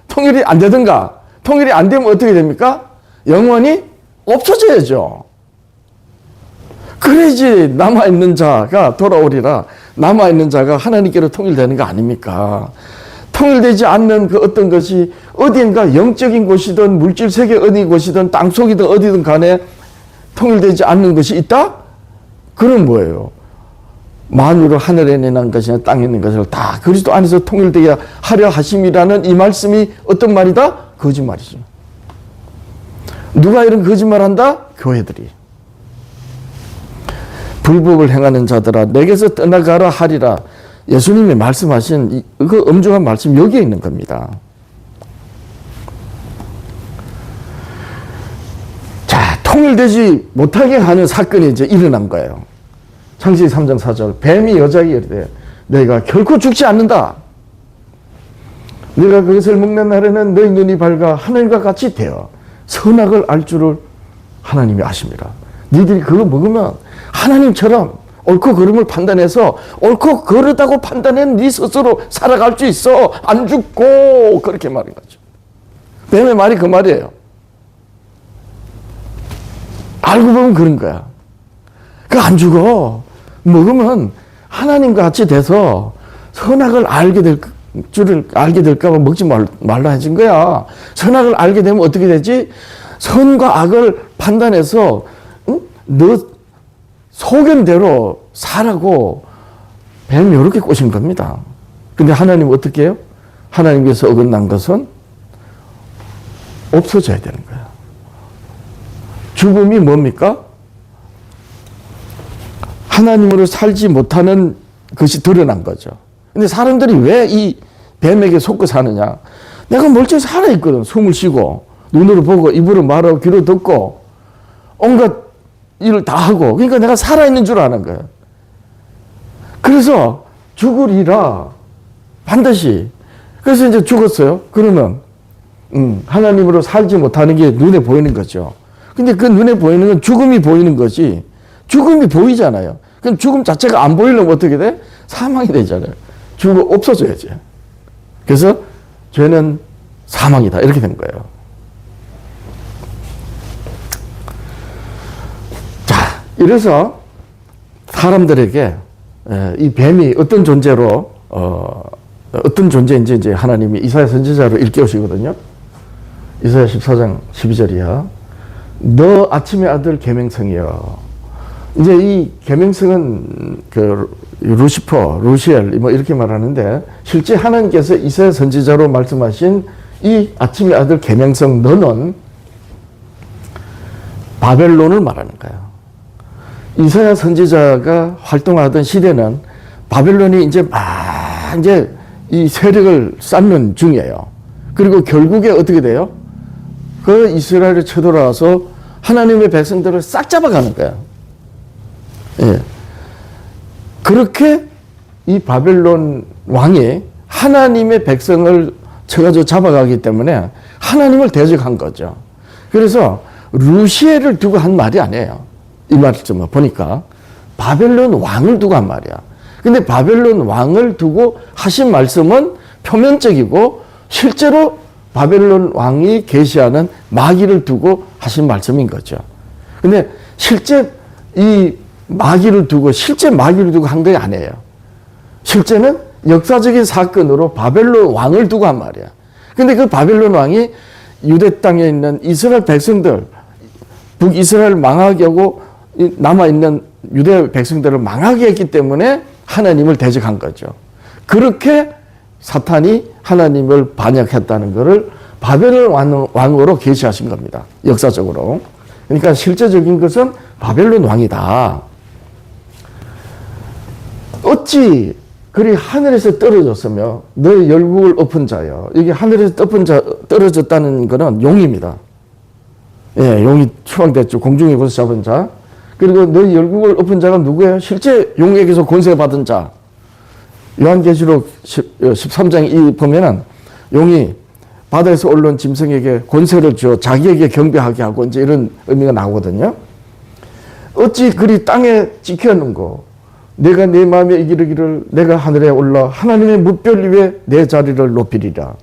통일이 안 되든가. 통일이 안 되면 어떻게 됩니까? 영원히 없어져야죠. 그래야지 남아있는 자가 돌아오리라. 남아있는 자가 하나님께로 통일되는 거 아닙니까? 통일되지 않는 그 어떤 것이 어딘가 영적인 곳이든 물질 세계 어디 곳이든 땅속이든 어디든 간에 통일되지 않는 것이 있다? 그건 뭐예요? 만유를 하늘에 있는 것이나 땅에 있는 것을 다 그리스도 안에서 통일되게 하려 하심이라는 이 말씀이 어떤 말이다? 거짓말이죠. 누가 이런 거짓말한다? 교회들이. 불법을 행하는 자들아 내게서 떠나가라 하리라. 예수님이 말씀하신 그 엄중한 말씀 여기에 있는 겁니다. 자, 통일되지 못하게 하는 사건이 이제 일어난 거예요. 창세기 3장 4절 뱀이 여자에게 이르되 너희가 결코 죽지 않는다. 네가 그것을 먹는 날에는 너희 눈이 밝아 하늘과 같이 되어 선악을 알 줄을 하나님이 아십니다. 너희들이 그거 먹으면 하나님처럼 옳고 그름을 판단해서 옳고 그르다고 판단해서 네 스스로 살아갈 수 있어. 안 죽고 그렇게 말인 거죠. 뱀의 말이 그 말이에요. 알고 보면 그런 거야. 그 안 죽어. 먹으면 하나님과 같이 돼서 선악을 알게 될 줄을 알게 될까 봐 먹지 말라 해준 거야. 선악을 알게 되면 어떻게 되지? 선과 악을 판단해서 너 소견대로 살라고 뱀이 이렇게 꼬신 겁니다. 근데 하나님은 어떻게 해요? 하나님께서 어긋난 것은 없어져야 되는 거야. 죽음이 뭡니까? 하나님으로 살지 못하는 것이 드러난 거죠. 근데 사람들이 왜 이 뱀에게 속고 사느냐? 내가 멀쩡히 살아있거든. 숨을 쉬고 눈으로 보고 입으로 말하고 귀로 듣고 온갖 일을 다 하고 그러니까 내가 살아있는 줄 아는 거예요. 그래서 죽으리라 반드시. 그래서 이제 죽었어요. 그러면 하나님으로 살지 못하는 게 눈에 보이는 거죠. 근데 그 눈에 보이는 건 죽음이 보이는 거지. 죽음이 보이잖아요. 그럼 죽음 자체가 안 보이려면 어떻게 돼? 사망이 되잖아요. 죽어 없어져야지. 그래서 죄는 사망이다. 이렇게 된 거예요. 자, 이래서 사람들에게 이 뱀이 어떤 존재로 어떤 존재인지 이제 하나님이 이사야 선지자로 일깨우시거든요. 이사야 14장 12절이야. 너 아침의 아들 계명성이여. 이제 이 계명성은 그 루시퍼, 루시엘 뭐 이렇게 말하는데 실제 하나님께서 이사야 선지자로 말씀하신 이 아침의 아들 계명성 너는 바벨론을 말하는 거예요. 이사야 선지자가 활동하던 시대는 바벨론이 이제 막 이제 이 세력을 쌓는 중이에요. 그리고 결국에 어떻게 돼요? 그 이스라엘을 쳐들어와서 하나님의 백성들을 싹 잡아가는 거야. 예. 그렇게 이 바벨론 왕이 하나님의 백성을 쳐가지고 잡아가기 때문에 하나님을 대적한 거죠. 그래서 루시엘을 두고 한 말이 아니에요. 이 말씀을 보니까 바벨론 왕을 두고 한 말이야. 근데 바벨론 왕을 두고 하신 말씀은 표면적이고 실제로 바벨론 왕이 계시하는 마귀를 두고 하신 말씀인 거죠. 근데 실제 이 마귀를 두고 실제 마귀를 두고 한 게 아니에요. 실제는 역사적인 사건으로 바벨론 왕을 두고 한 말이야. 근데 그 바벨론 왕이 유대 땅에 있는 이스라엘 백성들, 북이스라엘 망하게 하고 남아있는 유대 백성들을 망하게 했기 때문에 하나님을 대적한 거죠. 그렇게 사탄이 하나님을 반역했다는 것을 바벨론 왕으로 계시하신 겁니다. 역사적으로. 그러니까 실제적인 것은 바벨론 왕이다. 어찌 그리 하늘에서 떨어졌으며 너의 열국을 엎은 자여. 이게 하늘에서 떨어졌다는 것은 용입니다. 예, 용이 추방됐죠. 공중에 거서 잡은 자. 그리고 너의 열국을 엎은 자가 누구예요? 실제 용에게서 권세 받은 자. 요한계시록 13장 보면은 용이 바다에서 올라온 짐승에게 권세를 주어 자기에게 경배하게 하고 이제 이런 의미가 나오거든요. 어찌 그리 땅에 찍혔는고 내가 내 마음에 이르기를 내가 하늘에 올라 하나님의 뭇별 위에 내 자리를 높이리라.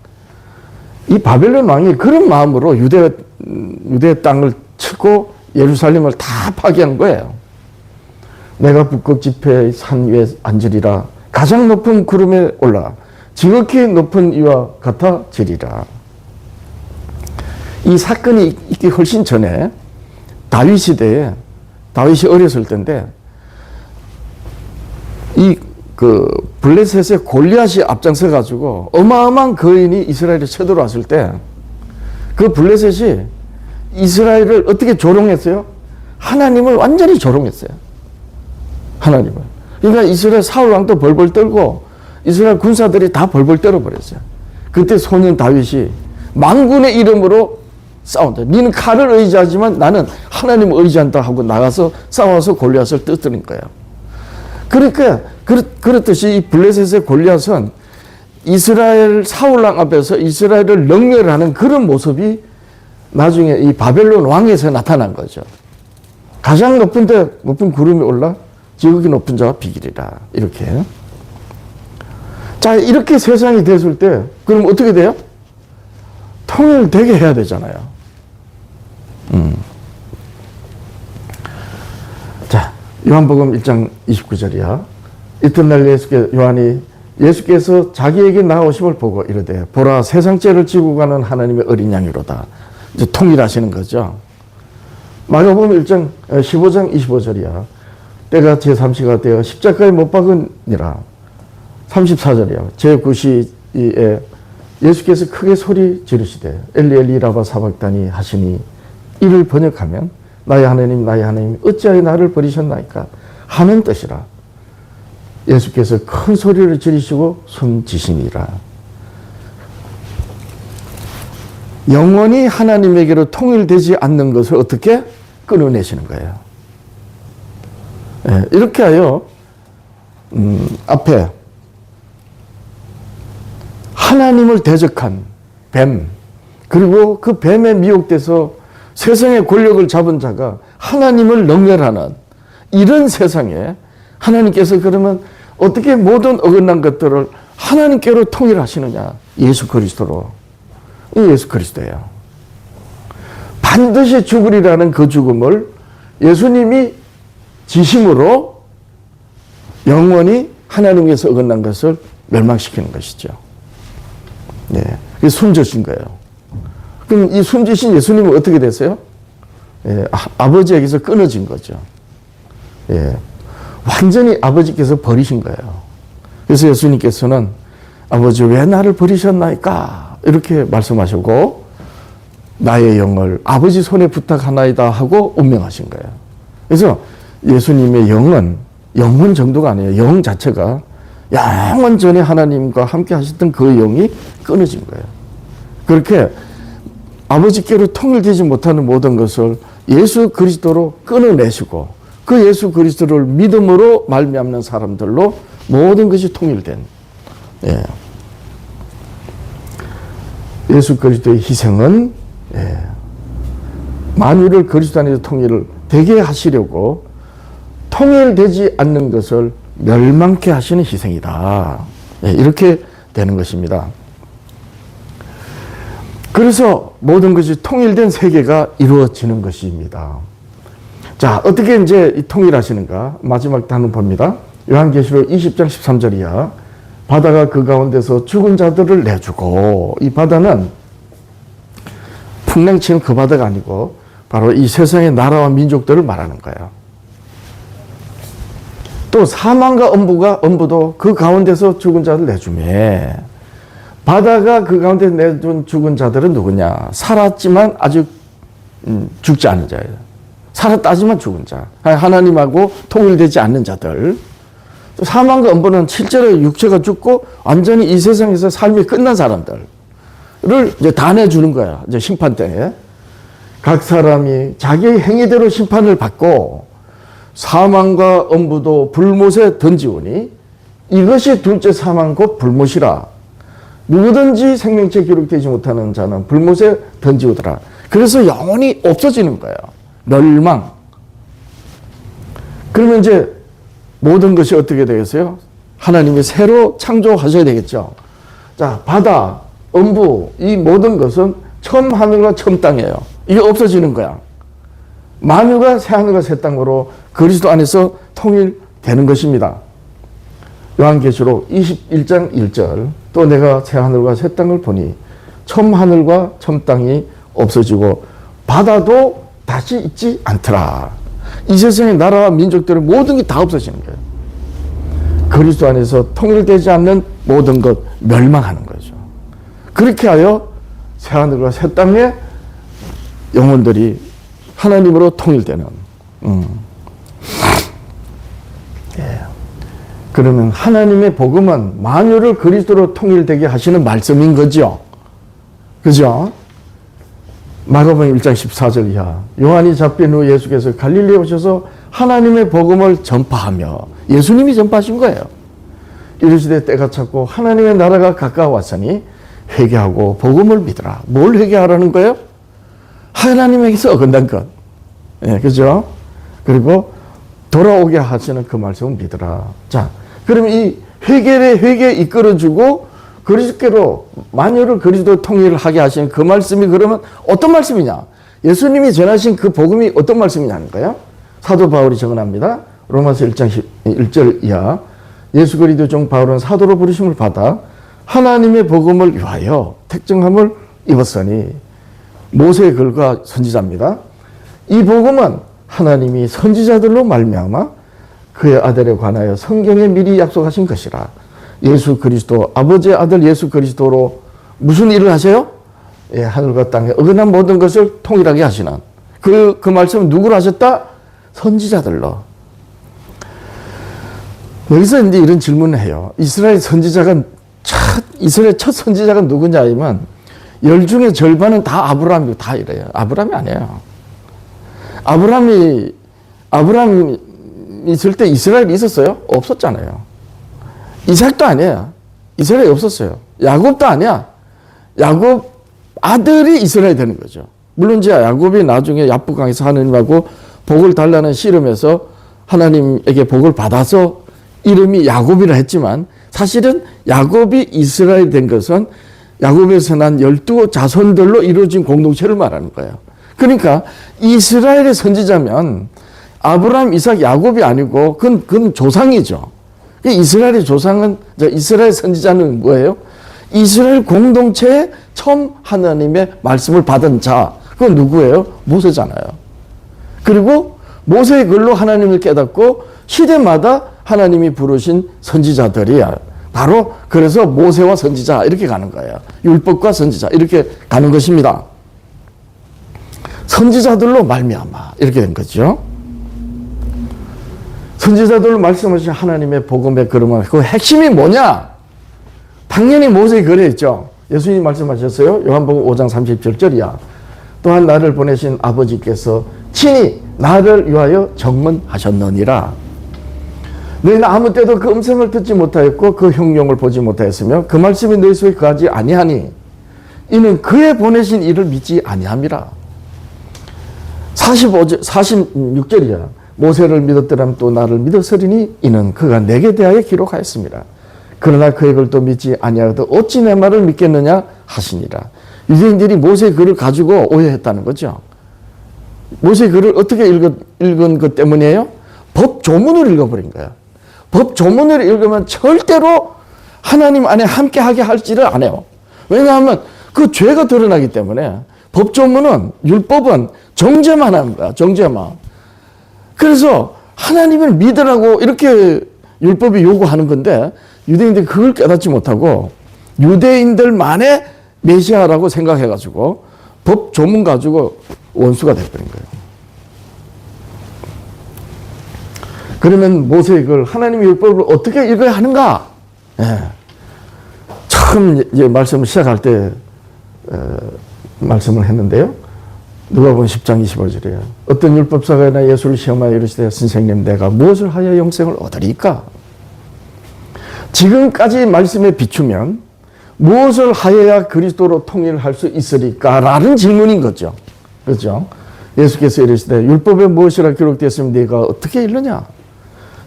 이 바벨론 왕이 그런 마음으로 유대 땅을 치고 예루살렘을 다 파괴한 거예요. 내가 북극 지폐의 산 위에 앉으리라. 가장 높은 구름에 올라 지극히 높은 이와 같아지리라. 이 사건이 있기 훨씬 전에 다윗 시대에, 다윗이 어렸을 때인데, 블레셋의 골리앗이 앞장서 가지고 어마어마한 거인이 이스라엘에 쳐들어왔을 때, 그 블레셋이 이스라엘을 어떻게 조롱했어요? 하나님을 완전히 조롱했어요. 하나님을. 그러니까 이스라엘 사울 왕도 벌벌 떨고 이스라엘 군사들이 다 벌벌 떨어버렸어요. 그때 소년 다윗이 만군의 이름으로 싸운다. 니는 칼을 의지하지만 나는 하나님을 의지한다 하고 나가서 싸워서 골리앗을 뜨뜨린 거예요. 그러니까 그렇듯이 이 블레셋의 골리앗은 이스라엘 사울왕 앞에서 이스라엘을 능멸하는 그런 모습이 나중에 이 바벨론 왕에서 나타난 거죠. 가장 높은 구름이 올라 지극히 높은 자와 비기리라. 이렇게. 자, 이렇게 세상이 됐을 때 그럼 어떻게 돼요? 통일되게 해야 되잖아요. 자, 요한복음 1장 29절이야. 이튿날 요한이 예수께서 자기에게 나오심을 보고 이르되 보라 세상 죄를 지고 가는 하나님의 어린 양이로다. 이제 통일하시는 거죠. 마가복음 15장 25절이야. 때가 제3시가 되어 십자가에 못 박으니라. 34절이야. 제9시에 예수께서 크게 소리 지르시되 엘리 엘리 라마 사박다니 하시니 이를 번역하면 나의 하나님 어찌하여 나를 버리셨나이까 하는 뜻이라. 예수께서 큰 소리를 지르시고 숨지시니라. 영원히 하나님에게로 통일되지 않는 것을 어떻게 끊어내시는 거예요. 네, 이렇게 하여 앞에 하나님을 대적한 뱀, 그리고 그 뱀에 미혹돼서 세상의 권력을 잡은 자가 하나님을 능멸하는 이런 세상에 하나님께서 그러면 어떻게 모든 어긋난 것들을 하나님께로 통일하시느냐? 예수 그리스도로. 이 예수 그리스도예요. 반드시 죽으리라는 그 죽음을 예수님이 지심으로 영원히 하나님께서 어긋난 것을 멸망시키는 것이죠. 네, 그게 숨지신 거예요. 그럼 이 숨지신 예수님은 어떻게 됐어요? 예, 아버지에게서 끊어진 거죠. 예, 완전히 아버지께서 버리신 거예요. 그래서 예수님께서는 아버지 왜 나를 버리셨나이까? 이렇게 말씀하시고 나의 영을 아버지 손에 부탁하나이다 하고 운명하신 거예요. 그래서 예수님의 영은 영혼 정도가 아니에요. 영 자체가 영원 전에 하나님과 함께 하셨던 그 영이 끊어진 거예요. 그렇게 아버지께로 통일되지 못하는 모든 것을 예수 그리스도로 끊어내시고 그 예수 그리스도를 믿음으로 말미암는 사람들로 모든 것이 통일된, 예. 예수 그리스도의 희생은, 예. 만유를 그리스도 안에서 통일을 되게 하시려고 통일되지 않는 것을 멸망케 하시는 희생이다. 예, 이렇게 되는 것입니다. 그래서 모든 것이 통일된 세계가 이루어지는 것입니다. 자, 어떻게 이제 통일하시는가? 마지막 단어 봅니다. 요한계시록 20장 13절이야. 바다가 그 가운데서 죽은 자들을 내주고, 이 바다는 풍랑치는 그 바다가 아니고 바로 이 세상의 나라와 민족들을 말하는 거예요. 또 사망과 엄부도 그 가운데서 죽은 자들 내주매. 바다가 그 가운데 내준 죽은 자들은 누구냐? 살았지만 아직 죽지 않은 자예요. 살았다 하지만 죽은 자. 하나님하고 통일되지 않는 자들. 또 사망과 엄부는 실제로 육체가 죽고 완전히 이 세상에서 삶이 끝난 사람들을 이제 다 내주는 거야. 이제 심판 때에. 각 사람이 자기의 행위대로 심판을 받고 사망과 엄부도 불못에 던지오니 이것이 둘째 사망 곧 불못이라. 누구든지 생명체 기록되지 못하는 자는 불못에 던지오더라. 그래서 영원히 없어지는 거예요. 멸망. 그러면 이제 모든 것이 어떻게 되겠어요? 하나님이 새로 창조하셔야 되겠죠. 자, 바다, 엄부, 이 모든 것은 처음 하늘과 처음 땅이에요. 이게 없어지는 거야. 만유가 새 하늘과 새 땅으로 그리스도 안에서 통일되는 것입니다. 요한계시록 21장 1절. 또 내가 새 하늘과 새 땅을 보니 처음 하늘과 처음 땅이 없어지고 바다도 다시 있지 않더라. 이 세상의 나라와 민족들의 모든 게 다 없어지는 거예요. 그리스도 안에서 통일되지 않는 모든 것 멸망하는 거죠. 그렇게 하여 새하늘과 새 땅의 영혼들이 하나님으로 통일되는. 예. 그러면 하나님의 복음은 만유를 그리스도로 통일되게 하시는 말씀인 거죠. 그죠? 마가복음 1장 14절 이하. 요한이 잡힌 후 예수께서 갈릴리에 오셔서 하나님의 복음을 전파하며, 예수님이 전파하신 거예요. 이르시되 때가 찼고 하나님의 나라가 가까워왔으니 회개하고 복음을 믿으라. 뭘 회개하라는 거예요? 하나님에게서 어긋난 것. 예, 그죠? 그리고 돌아오게 하시는 그 말씀을 믿으라. 자, 그러면 이 회개에 이끌어주고 그리스도로 만유를 그리스도 통일하게 하시는 그 말씀이 그러면 어떤 말씀이냐? 예수님이 전하신 그 복음이 어떤 말씀이냐는 거예요. 사도 바울이 증언합니다. 로마서 1장 1절 이하. 예수 그리스도 종 바울은 사도로 부르심을 받아 하나님의 복음을 위하여 택정함을 입었으니, 모세의 글과 선지자입니다. 이 복음은 하나님이 선지자들로 말미암아 그의 아들에 관하여 성경에 미리 약속하신 것이라. 예수 그리스도, 아버지의 아들 예수 그리스도로 무슨 일을 하세요? 예, 하늘과 땅에 어긋난 모든 것을 통일하게 하시는 그 말씀은 누구로 하셨다? 선지자들로. 여기서 이제 이런 질문을 해요. 이스라엘 첫 선지자가 누구냐 하면 열 중에 절반은 다 아브라함이고 다 이래요. 아브라함이 아니에요. 아브라함이 있을 때 이스라엘이 있었어요? 없었잖아요. 이삭도 아니에요. 이스라엘이 없었어요. 야곱도 아니야. 야곱 아들이 이스라엘이 되는 거죠. 물론 이제 야곱이 나중에 야복강에서 하나님하고 복을 달라는 씨름에서 하나님에게 복을 받아서 이름이 야곱이라 했지만, 사실은 야곱이 이스라엘 된 것은 야곱에서 난 12자손들로 이루어진 공동체를 말하는 거예요. 그러니까 이스라엘의 선지자면 아브라함, 이삭, 야곱이 아니고 그건 조상이죠. 이스라엘의 조상은, 이스라엘 선지자는 뭐예요? 이스라엘 공동체에 처음 하나님의 말씀을 받은 자. 그건 누구예요? 모세잖아요. 그리고 모세의 글로 하나님을 깨닫고 시대마다 하나님이 부르신 선지자들이야. 바로 그래서 모세와 선지자 이렇게 가는 거예요. 율법과 선지자 이렇게 가는 것입니다. 선지자들로 말미암아 이렇게 된 거죠. 선지자들로 말씀하신 하나님의 복음의 그러면 그 핵심이 뭐냐? 당연히 모세의 글에 있죠. 예수님이 말씀하셨어요. 요한복음 5장 37절이야. 또한 나를 보내신 아버지께서 친히 나를 위하여 정언하셨느니라. 너희는 아무 때도 그 음성을 듣지 못하였고 그 형용을 보지 못하였으며 그 말씀이 너희 속에 거하지 아니하니 이는 그의 보내신 이를 믿지 아니함이라. 46절이야. 모세를 믿었더라면 또 나를 믿었으리니 이는 그가 내게 대하여 기록하였습니다. 그러나 그의 글도 믿지 아니하거든 어찌 내 말을 믿겠느냐 하시니라. 유대인들이 모세의 글을 가지고 오해했다는 거죠. 모세의 글을 어떻게 읽은 것 때문이에요? 법 조문을 읽어버린 거야. 법 조문을 읽으면 절대로 하나님 안에 함께하게 할지를 안 해요. 왜냐하면 그 죄가 드러나기 때문에. 법 조문은, 율법은 정죄만 하는 거야. 정죄만. 그래서 하나님을 믿으라고 이렇게 율법이 요구하는 건데 유대인들이 그걸 깨닫지 못하고 유대인들만의 메시아라고 생각해가지고 법 조문 가지고 원수가 돼버린 거예요. 그러면 모세의 글 하나님의 율법을 어떻게 읽어야 하는가? 예. 처음 이제 말씀을 시작할 때 말씀을 했는데요. 누가복음 10장 25절이에요. 어떤 율법사가 예수를 시험하여 이르시되 선생님 내가 무엇을 하여 영생을 얻으리까? 지금까지 말씀에 비추면 무엇을 하여야 그리스도로 통일할 수 있으리까? 라는 질문인 거죠. 그렇죠? 예수께서 이르시되 율법에 무엇이라 기록되었으면 네가 어떻게 읽느냐?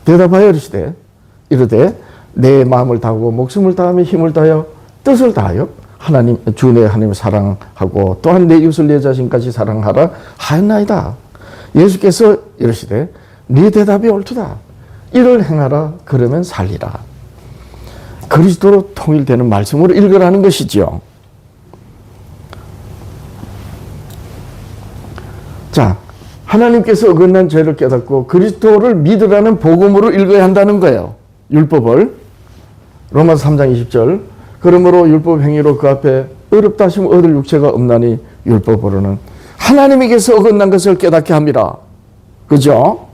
대답하여 이르되 내 마음을 다하고 목숨을 다하며 힘을 다하여 뜻을 다하여 하나님 주 내 하나님을 사랑하고 또한 내 이웃을 내 자신까지 사랑하라 하였나이다. 예수께서 이르시되 네 대답이 옳도다. 이를 행하라 그러면 살리라. 그리스도로 통일되는 말씀으로 읽으라는 것이죠. 자, 하나님께서 어긋난 죄를 깨닫고 그리스도를 믿으라는 복음으로 읽어야 한다는 거예요. 율법을. 로마서 3장 20절. 그러므로 율법 행위로 그 앞에 어렵다 하시면 얻을 육체가 없나니 율법으로는 하나님에게서 어긋난 것을 깨닫게 합니다. 그죠?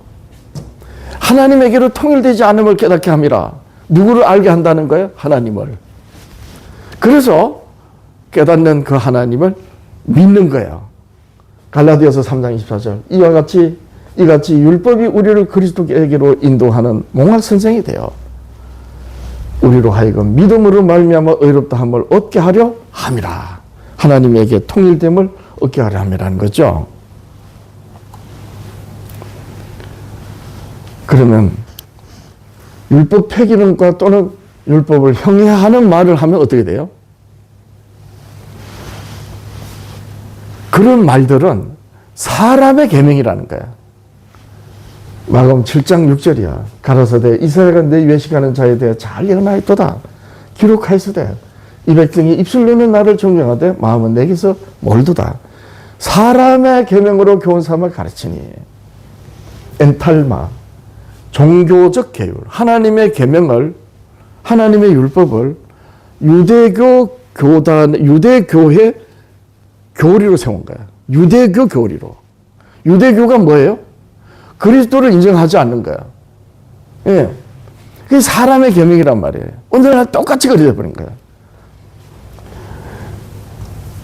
하나님에게로 통일되지 않음을 깨닫게 합니다. 누구를 알게 한다는 거예요? 하나님을. 그래서 깨닫는 그 하나님을 믿는 거예요. 갈라디아서 3장 24절. 이같이 율법이 우리를 그리스도에게로 인도하는 몽학 선생이 되어 우리로 하여금 믿음으로 말미암아 의롭다 함을 얻게 하려 함이라. 하나님에게 통일됨을 얻게 하려 함이라는 거죠. 그러면 율법 폐기론과 또는 율법을 형해하는 말을 하면 어떻게 돼요? 그런 말들은 사람의 계명이라는 거야. 마가복음 7장 6절이야. 가라사대 이스라엘아 내 외식하는 자에 대해 잘 예언하였도다. 기록하였으되 이 백성이 입술로는 나를 존경하되 마음은 내게서 멀도다. 사람의 계명으로 교훈 삼아 가르치니 엔탈마 종교적 계율, 하나님의 계명을, 하나님의 율법을 유대교 교단, 유대교회 교리로 세운 거야. 유대교 교리로. 유대교가 뭐예요? 그리스도를 인정하지 않는 거야. 예. 그게 사람의 계명이란 말이에요. 오늘날 똑같이 그려져 버린 거야.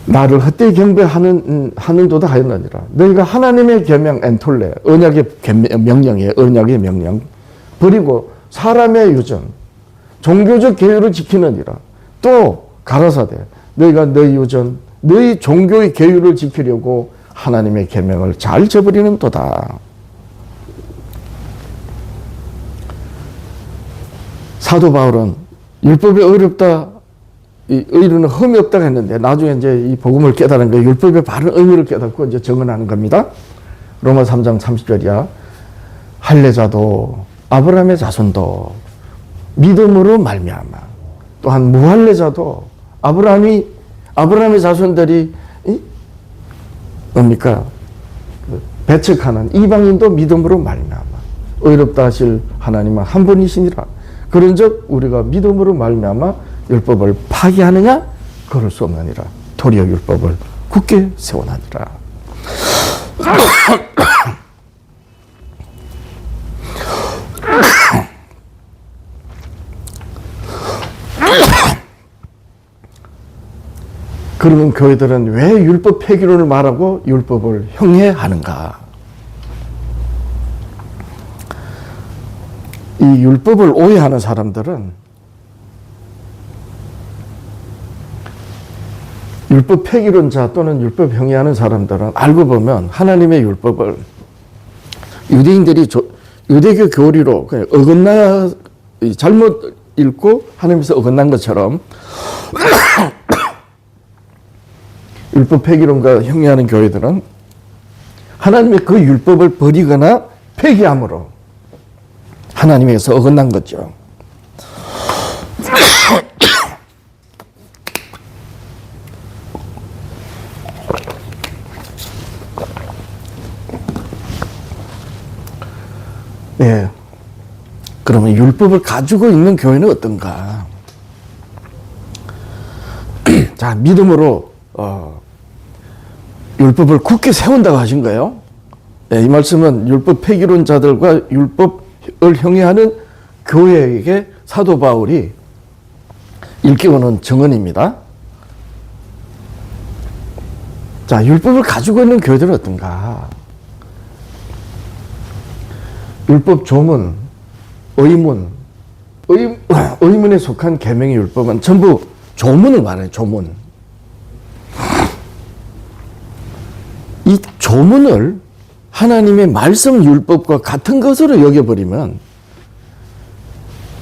나를 헛되이 경배하는도다 하였느니라. 너희가 하나님의 계명 엔톨레, 언약의 명령이에요. 언약의 명령. 버리고 사람의 유전, 종교적 계율을 지키느니라. 또 가라사대 너희가 너희 유전, 너희 종교의 계율을 지키려고 하나님의 계명을 잘 저버리는 도다. 사도 바울은 율법이 어렵다, 이 의로는 흠이 없다고 했는데 나중에 이제 이 복음을 깨달은 거예요. 율법의 바른 의미를 깨닫고 이제 증언하는 겁니다. 로마 3장 30절이야. 할례자도 아브라함의 자손도 믿음으로 말미암아, 또한 무할례자도 아브라함의 자손들이 뭡니까? 배척하는 이방인도 믿음으로 말미암아 의롭다 하실 하나님은 한 분이시니라. 그런즉 우리가 믿음으로 말미암아 율법을 파기하느냐? 그럴 수 없느니라. 도리어 율법을 굳게 세워나니라. 그러면 교회들은 왜 율법 폐기론을 말하고 율법을 형해하는가? 이 율법을 오해하는 사람들은 율법 폐기론자 또는 율법 형해하는 사람들은 알고 보면 하나님의 율법을 유대인들이 유대교 교리로 어긋나 잘못 읽고 하나님께서 어긋난 것처럼 율법 폐기론과 형해하는 교회들은 하나님의 그 율법을 버리거나 폐기함으로 하나님에게서 어긋난 거죠. 예. 그러면 율법을 가지고 있는 교회는 어떤가? 자, 믿음으로 율법을 굳게 세운다고 하신 거예요. 예, 이 말씀은 율법 폐기론자들과 율법을 형해하는 교회에게 사도 바울이 일깨우는 증언입니다. 자, 율법을 가지고 있는 교회들은 어떤가? 율법 조문, 의문에 속한 계명의 율법은 전부 조문을 말해요. 조문. 이 조문을 하나님의 말씀 율법과 같은 것으로 여겨버리면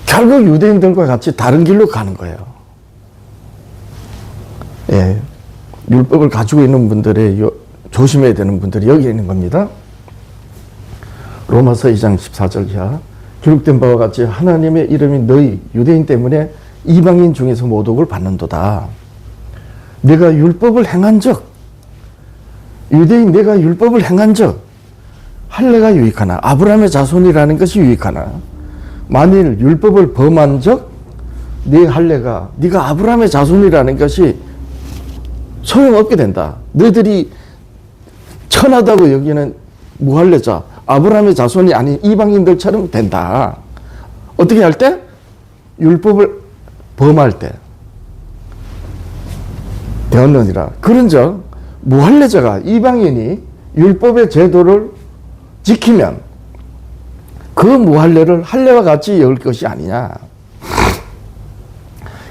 결국 유대인들과 같이 다른 길로 가는 거예요. 예, 율법을 가지고 있는 분들의 조심해야 되는 분들이 여기 있는 겁니다. 로마서 2장 14절 이하 기록된 바와 같이 하나님의 이름이 너희 유대인 때문에 이방인 중에서 모독을 받는도다. 내가 율법을 행한 적, 유대인 내가 율법을 행한 적, 할례가 유익하나? 아브라함의 자손이라는 것이 유익하나? 만일 율법을 범한 적 네 할례가, 네가 아브라함의 자손이라는 것이 소용없게 된다. 너희들이 천하다고 여기는 무할례자, 아브라함의 자손이 아닌 이방인들처럼 된다. 어떻게 할 때? 율법을 범할 때 되었느니라. 그런즉 무할례자가, 이방인이 율법의 제도를 지키면 그 무할례를 할례와 같이 여길 것이 아니냐.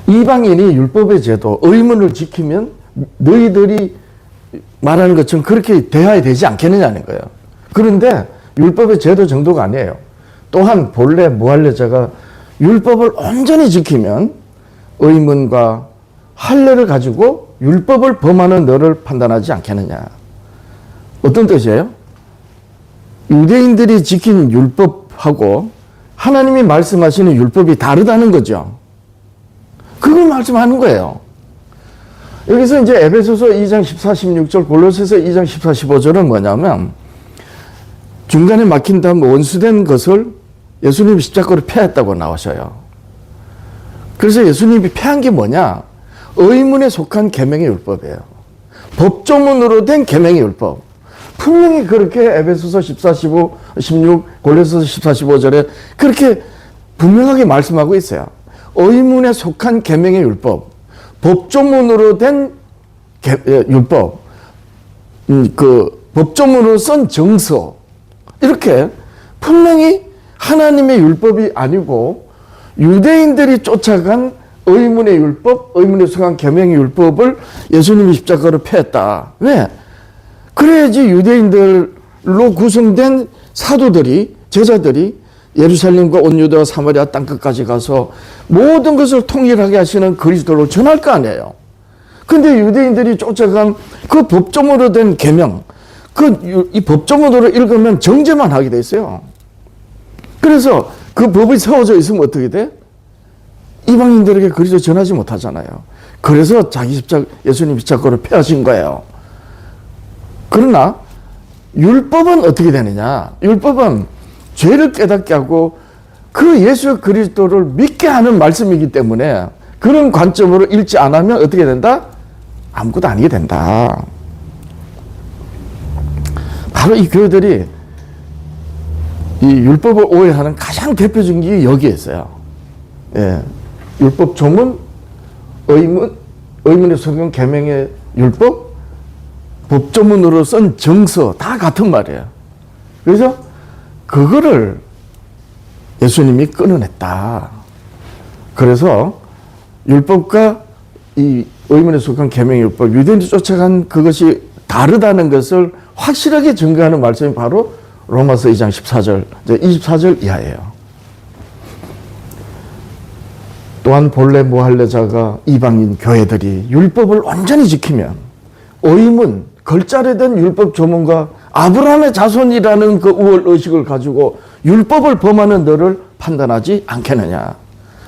이방인이 율법의 제도, 의문을 지키면 너희들이 말하는 것처럼 그렇게 대해야 되지 않겠느냐는 거예요. 그런데 율법의 제도 정도가 아니에요. 또한 본래 무할례자가 율법을 온전히 지키면 의문과 할례를 가지고 율법을 범하는 너를 판단하지 않겠느냐. 어떤 뜻이에요? 유대인들이 지킨 율법하고 하나님이 말씀하시는 율법이 다르다는 거죠. 그걸 말씀하는 거예요. 여기서 이제 에베소서 2장 14, 16절, 골로새서 2장 14, 15절은 뭐냐면 중간에 막힌 다음 원수된 것을 예수님이 십자가로 패했다고 나오셔요. 그래서 예수님이 패한 게 뭐냐? 의문에 속한 계명의 율법이에요. 법조문으로 된 계명의 율법. 분명히 그렇게 에베소서 14, 15, 16, 골로새서 14, 15절에 그렇게 분명하게 말씀하고 있어요. 의문에 속한 계명의 율법, 법조문으로 된 율법, 그 법조문으로 쓴 정서, 이렇게 분명히 하나님의 율법이 아니고 유대인들이 쫓아간 의문의 율법, 의문에 속한 계명의 율법을 예수님이 십자가로 패했다. 왜? 그래야지 유대인들로 구성된 사도들이, 제자들이 예루살렘과 온 유대와 사마리아 땅끝까지 가서 모든 것을 통일하게 하시는 그리스도를 전할 거 아니에요. 근데 유대인들이 쫓아간 그 법조문으로 된 계명, 이 법조문으로 읽으면 정죄만 하게 돼 있어요. 그래서 그 법이 세워져 있으면 어떻게 돼? 이방인들에게 그리스도 전하지 못하잖아요. 그래서 예수님 십자가로 패하신 거예요. 그러나 율법은 어떻게 되느냐? 율법은 죄를 깨닫게 하고 그 예수 그리스도를 믿게 하는 말씀이기 때문에 그런 관점으로 읽지 않으면 어떻게 된다? 아무것도 아니게 된다. 바로 이 교회들이 이 율법을 오해하는 가장 대표적인 게 여기에 있어요. 예. 율법 조문, 의문에 속한 계명의 율법, 법조문으로 쓴 정서 다 같은 말이에요. 그래서 그거를 예수님이 끊어냈다. 그래서 율법과 이 의문에 속한 계명의 율법, 유대인이 쫓아간 그것이 다르다는 것을 확실하게 증거하는 말씀이 바로 로마서 2장 14절, 24절 이하예요. 또한 본래 무할례자가 이방인 교회들이 율법을 완전히 지키면 의문, 걸자래된 율법 조문과 아브라함의 자손이라는 그 우월 의식을 가지고 율법을 범하는 너를 판단하지 않겠느냐.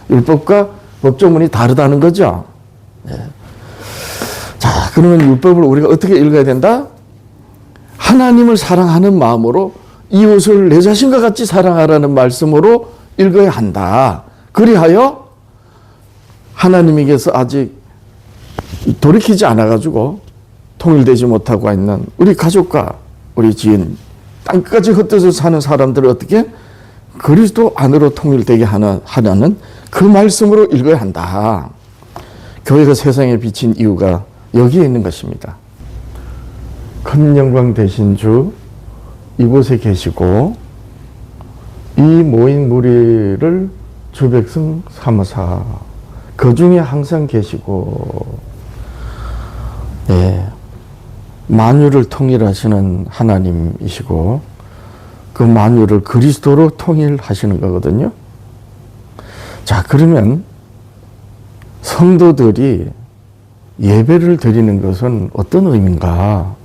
율법과 법조문이 다르다는 거죠. 네. 자, 그러면 율법을 우리가 어떻게 읽어야 된다? 하나님을 사랑하는 마음으로 이웃을 내 자신과 같이 사랑하라는 말씀으로 읽어야 한다. 그리하여 하나님에게서 아직 돌이키지 않아가지고 통일되지 못하고 있는 우리 가족과 우리 지인, 땅까지 흩어져 사는 사람들을 어떻게 그리스도 안으로 통일되게 하려는 그 말씀으로 읽어야 한다. 교회가 세상에 비친 이유가 여기에 있는 것입니다. 큰 영광 되신 주 이곳에 계시고 이 모인 무리를 주 백성 삼으사 그 중에 항상 계시고, 예, 만유를 통일하시는 하나님이시고 그 만유를 그리스도로 통일하시는 거거든요. 자, 그러면 성도들이 예배를 드리는 것은 어떤 의미인가?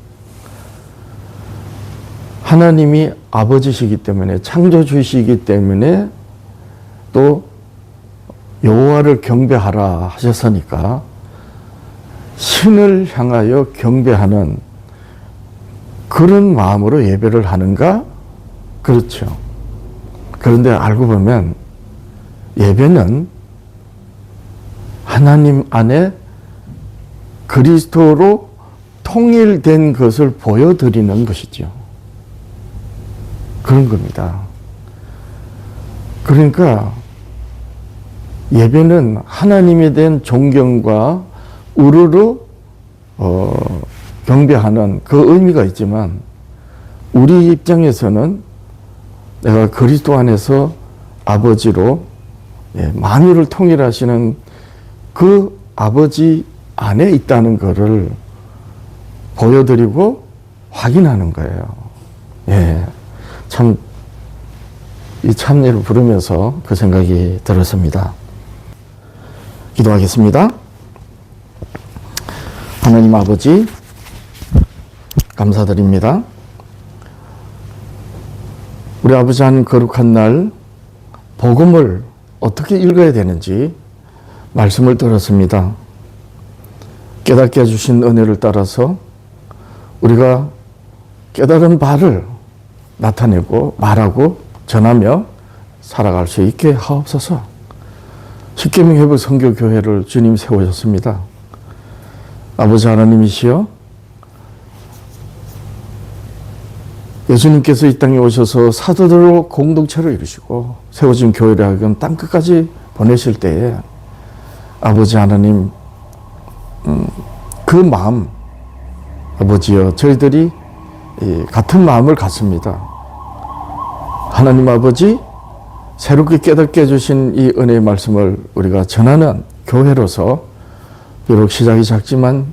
하나님이 아버지시기 때문에, 창조주시기 때문에 또 여호와를 경배하라 하셨으니까 신을 향하여 경배하는 그런 마음으로 예배를 하는가? 그렇죠. 그런데 알고 보면 예배는 하나님 안에 그리스도로 통일된 것을 보여드리는 것이죠. 그런 겁니다. 그러니까 예배는 하나님에 대한 존경과 우러러 경배하는 그 의미가 있지만 우리 입장에서는 내가 그리스도 안에서 아버지로 만유를 통일하시는 그 아버지 안에 있다는 것을 보여드리고 확인하는 거예요. 예, 참 이 찬미를 부르면서 그 생각이 들었습니다. 기도하겠습니다. 하나님 아버지 감사드립니다. 우리 아버지 한 거룩한 날 복음을 어떻게 읽어야 되는지 말씀을 들었습니다. 깨닫게 해주신 은혜를 따라서 우리가 깨달은 바를 나타내고 말하고 전하며 살아갈 수 있게 하옵소서. 십계명 회복 선교교회를 주님 세우셨습니다. 아버지 하나님이시여, 예수님께서 이 땅에 오셔서 사도들로 공동체를 이루시고 세워진 교회를 하여금 땅끝까지 보내실 때에 아버지 하나님 그 마음, 아버지여, 저희들이 같은 마음을 갖습니다. 하나님 아버지, 새롭게 깨닫게 해주신 이 은혜의 말씀을 우리가 전하는 교회로서 비록 시작이 작지만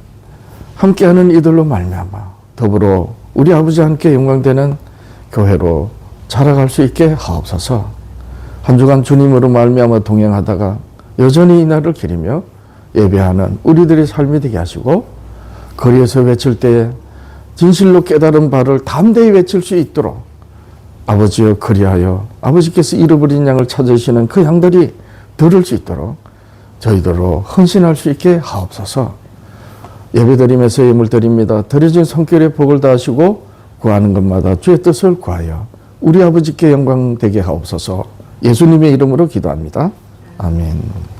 함께하는 이들로 말미암아 더불어 우리 아버지 함께 영광되는 교회로 자라갈 수 있게 하옵소서. 한 주간 주님으로 말미암아 동행하다가 여전히 이 날을 기리며 예배하는 우리들의 삶이 되게 하시고 거리에서 외칠 때에 진실로 깨달은 바를 담대히 외칠 수 있도록 아버지여, 그리하여 아버지께서 잃어버린 양을 찾으시는 그 양들이 들을 수 있도록 저희들로 헌신할 수 있게 하옵소서. 예배드리면서 예물 드립니다. 드려진 손길에 복을 다하시고 구하는 것마다 주의 뜻을 구하여 우리 아버지께 영광 되게 하옵소서. 예수님의 이름으로 기도합니다. 아멘.